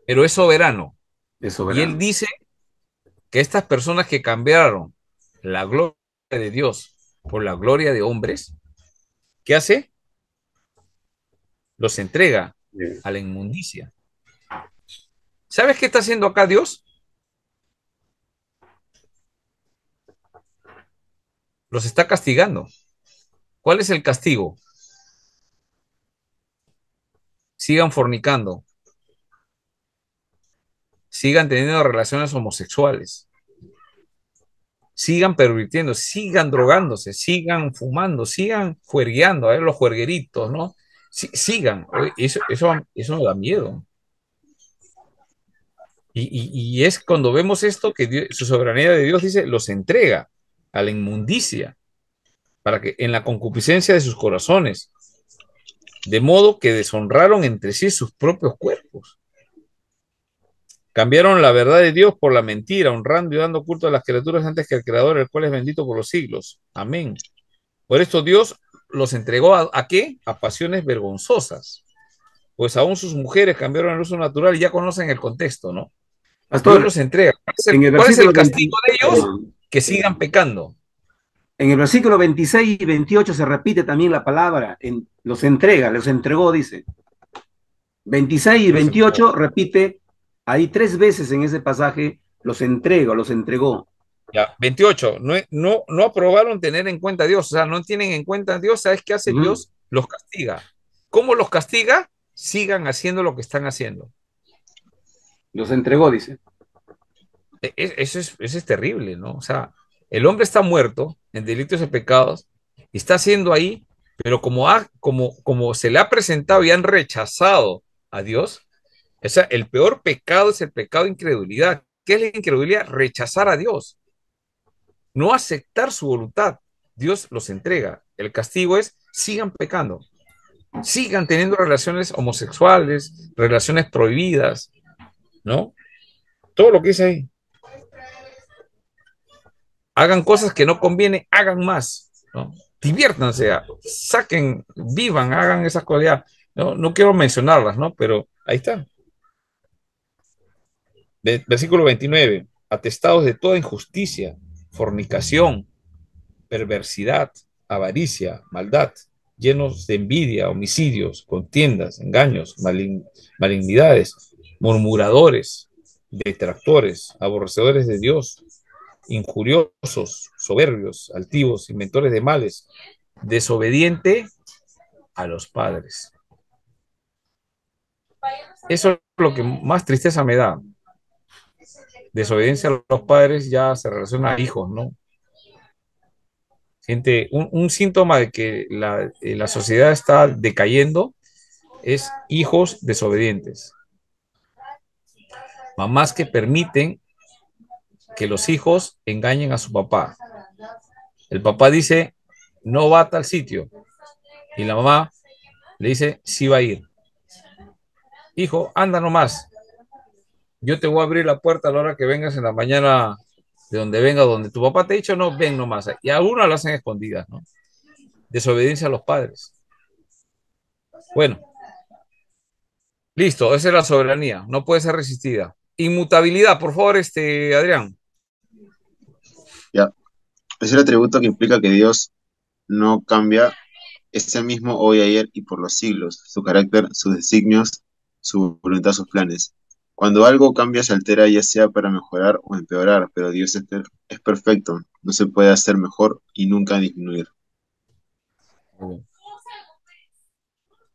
pero es soberano. Es Y soberano. él dice que estas personas que cambiaron la gloria de Dios por la gloria de hombres, ¿qué hace? Los entrega Sí. a la inmundicia. ¿Sabes qué está haciendo acá Dios? Los está castigando. ¿Cuál es el castigo? Sigan fornicando, sigan teniendo relaciones homosexuales, sigan pervirtiendo, sigan drogándose, sigan fumando, sigan juergueando, a ver los juergueritos, ¿no? Sigan, eso da miedo. Y es cuando vemos esto que su soberanía de Dios dice, los entrega a la inmundicia, para que en la concupiscencia de sus corazones, de modo que deshonraron entre sí sus propios cuerpos. Cambiaron la verdad de Dios por la mentira, honrando y dando culto a las criaturas antes que al Creador, el cual es bendito por los siglos. Amén. Por esto Dios los entregó ¿a qué? A pasiones vergonzosas. Pues aún sus mujeres cambiaron el uso natural y ya conocen el contexto, ¿no? Dios Pastor, los entrega. en el ¿Cuál es el versículo castigo 20, de ellos? Que sigan pecando. en el versículo 26 y 28 se repite también la palabra, los entrega, los entregó, dice. 26 y 28 repite ahí 3 veces en ese pasaje, los entrega, los entregó. Ya, 28. No aprobaron tener en cuenta a Dios. O sea, no tienen en cuenta a Dios. ¿Sabes qué hace Dios? Los castiga. ¿Cómo los castiga? Sigan haciendo lo que están haciendo. Los entregó, dice. Eso es terrible, ¿no? O sea, el hombre está muerto en delitos y pecados y está haciendo ahí, pero como se le ha presentado y han rechazado a Dios, o sea, el peor pecado es el pecado de incredulidad. ¿Qué es la incredulidad? Rechazar a Dios, no aceptar su voluntad. Dios los entrega. El castigo es, sigan pecando, sigan teniendo relaciones homosexuales, relaciones prohibidas, ¿no? Todo lo que dice ahí. Hagan cosas que no convienen, hagan más, ¿no? Diviértanse, saquen, vivan, hagan esas cualidades. No quiero mencionarlas, ¿no? Pero ahí está. Versículo 29. Atestados de toda injusticia, fornicación, perversidad, avaricia, maldad. llenos de envidia, homicidios, contiendas, engaños, malignidades, murmuradores, detractores, aborrecedores de Dios, injuriosos, soberbios, altivos, inventores de males, desobediente a los padres. Eso es lo que más tristeza me da. Desobediencia a los padres ya se relaciona a hijos, ¿no? Gente, un síntoma de que la sociedad está decayendo es hijos desobedientes. Mamás que permiten que los hijos engañen a su papá. El papá dice, no va a tal sitio. Y la mamá le dice, sí va a ir. Hijo, anda nomás. Yo te voy a abrir la puerta a la hora que vengas en la mañana de donde venga, donde tu papá te ha dicho, no, ven nomás. Y algunas lo hacen escondidas, ¿no? Desobediencia a los padres. Bueno, listo, esa es la soberanía, no puede ser resistida. Inmutabilidad, por favor, Adrián. Ya. Es el atributo que implica que Dios no cambia, es el mismo hoy, ayer y por los siglos, su carácter, sus designios, su voluntad, sus planes. Cuando algo cambia, se altera, ya sea para mejorar o empeorar, pero Dios es perfecto, no se puede hacer mejor y nunca disminuir.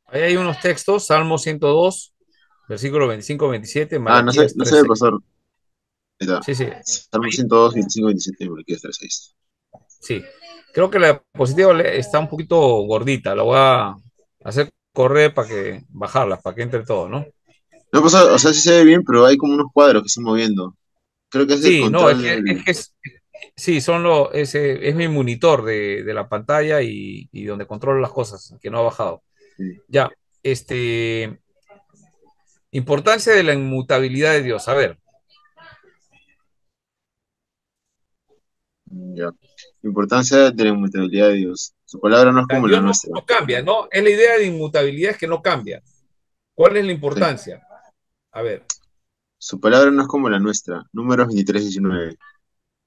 Ahí hay unos textos, Salmo 102, versículo 25-27, Ah, Malaquías no sé, 3:6. pastor. Ahí está. Sí, sí, Salmo 102, 25, 27, Malaquías 3:6. sí. Creo que la diapositiva está un poquito gordita, la voy a hacer correr para que bajarla, para que entre todo, ¿no? No, pastor, o sea, sí se ve bien, pero hay como unos cuadros que están moviendo. Creo que es el Sí, no, control del... sí, es mi monitor de la pantalla y donde controlo las cosas, que no ha bajado. Sí, Ya, este, importancia de la inmutabilidad de Dios. A ver, ya. Importancia de la inmutabilidad de Dios. Su palabra no es como la Dios nuestra. no cambia, ¿no? Es la idea de inmutabilidad es que no cambia. ¿Cuál es la Sí. importancia? A ver, Su palabra no es como la nuestra. Números 23:19.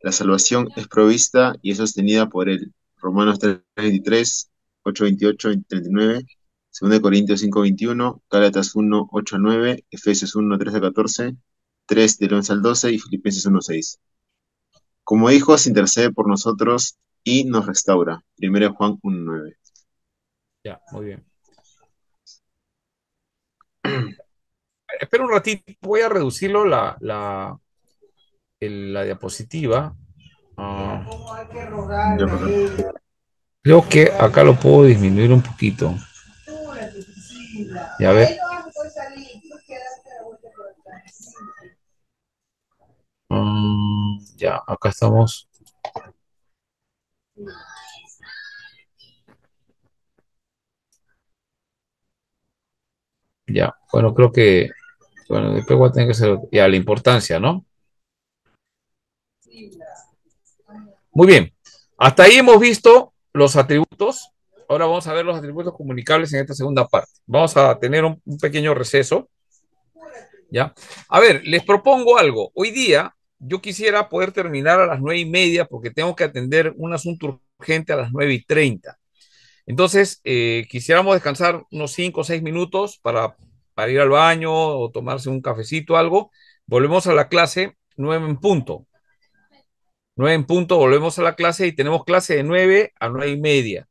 La salvación es provista y es sostenida por él. Romanos 3:23, 8:28, 39, 2 Corintios 5:21, Gálatas 1:8-9, Efesios 1:13-14, 3 del 11 al 12 y Filipenses 1:6. Como hijos intercede por nosotros y nos restaura. 1 Juan 1:9. ya, muy bien. Espera un ratito, voy a reducirlo la diapositiva. Ah, Ya, pastor. creo que acá lo puedo disminuir un poquito. Ya ver. Ya, acá estamos. Ya, bueno, creo que, bueno, después voy a tener que hacer, ya, la importancia, ¿no? Muy bien. Hasta ahí hemos visto los atributos. Ahora vamos a ver los atributos comunicables en esta segunda parte. Vamos a tener un pequeño receso. ¿Ya? A ver, les propongo algo. Hoy día yo quisiera poder terminar a las 9:30 porque tengo que atender un asunto urgente a las 9:30. Entonces, quisiéramos descansar unos 5 o 6 minutos para ir al baño o tomarse un cafecito, algo. Volvemos a la clase 9 en punto. 9 en punto, volvemos a la clase y tenemos clase de 9 a 9:30.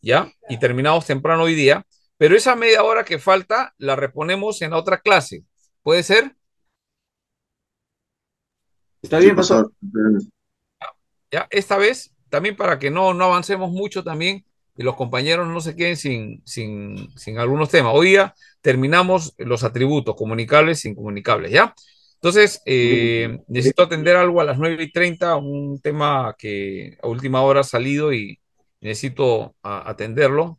¿Ya? Y terminamos temprano hoy día. Pero esa media hora que falta la reponemos en la otra clase. ¿Puede ser? ¿Está Sí, bien, pastor? pastor. ¿Ya? Esta vez, también para que no avancemos mucho también y los compañeros no se queden sin algunos temas. Hoy día terminamos los atributos comunicables e incomunicables, ¿ya? Entonces, necesito atender algo a las 9:30, un tema que a última hora ha salido y necesito atenderlo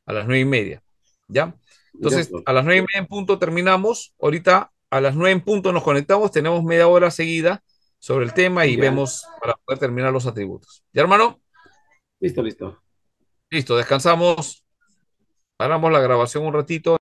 a las 9:30, ¿ya? Ya, Entonces, pastor. a las 9:30 en punto terminamos. Ahorita a las 9 en punto nos conectamos, tenemos media hora seguida sobre el tema y Ya. vemos para poder terminar los atributos. ¿Ya, hermano? Listo, listo. Listo, descansamos, paramos la grabación un ratito.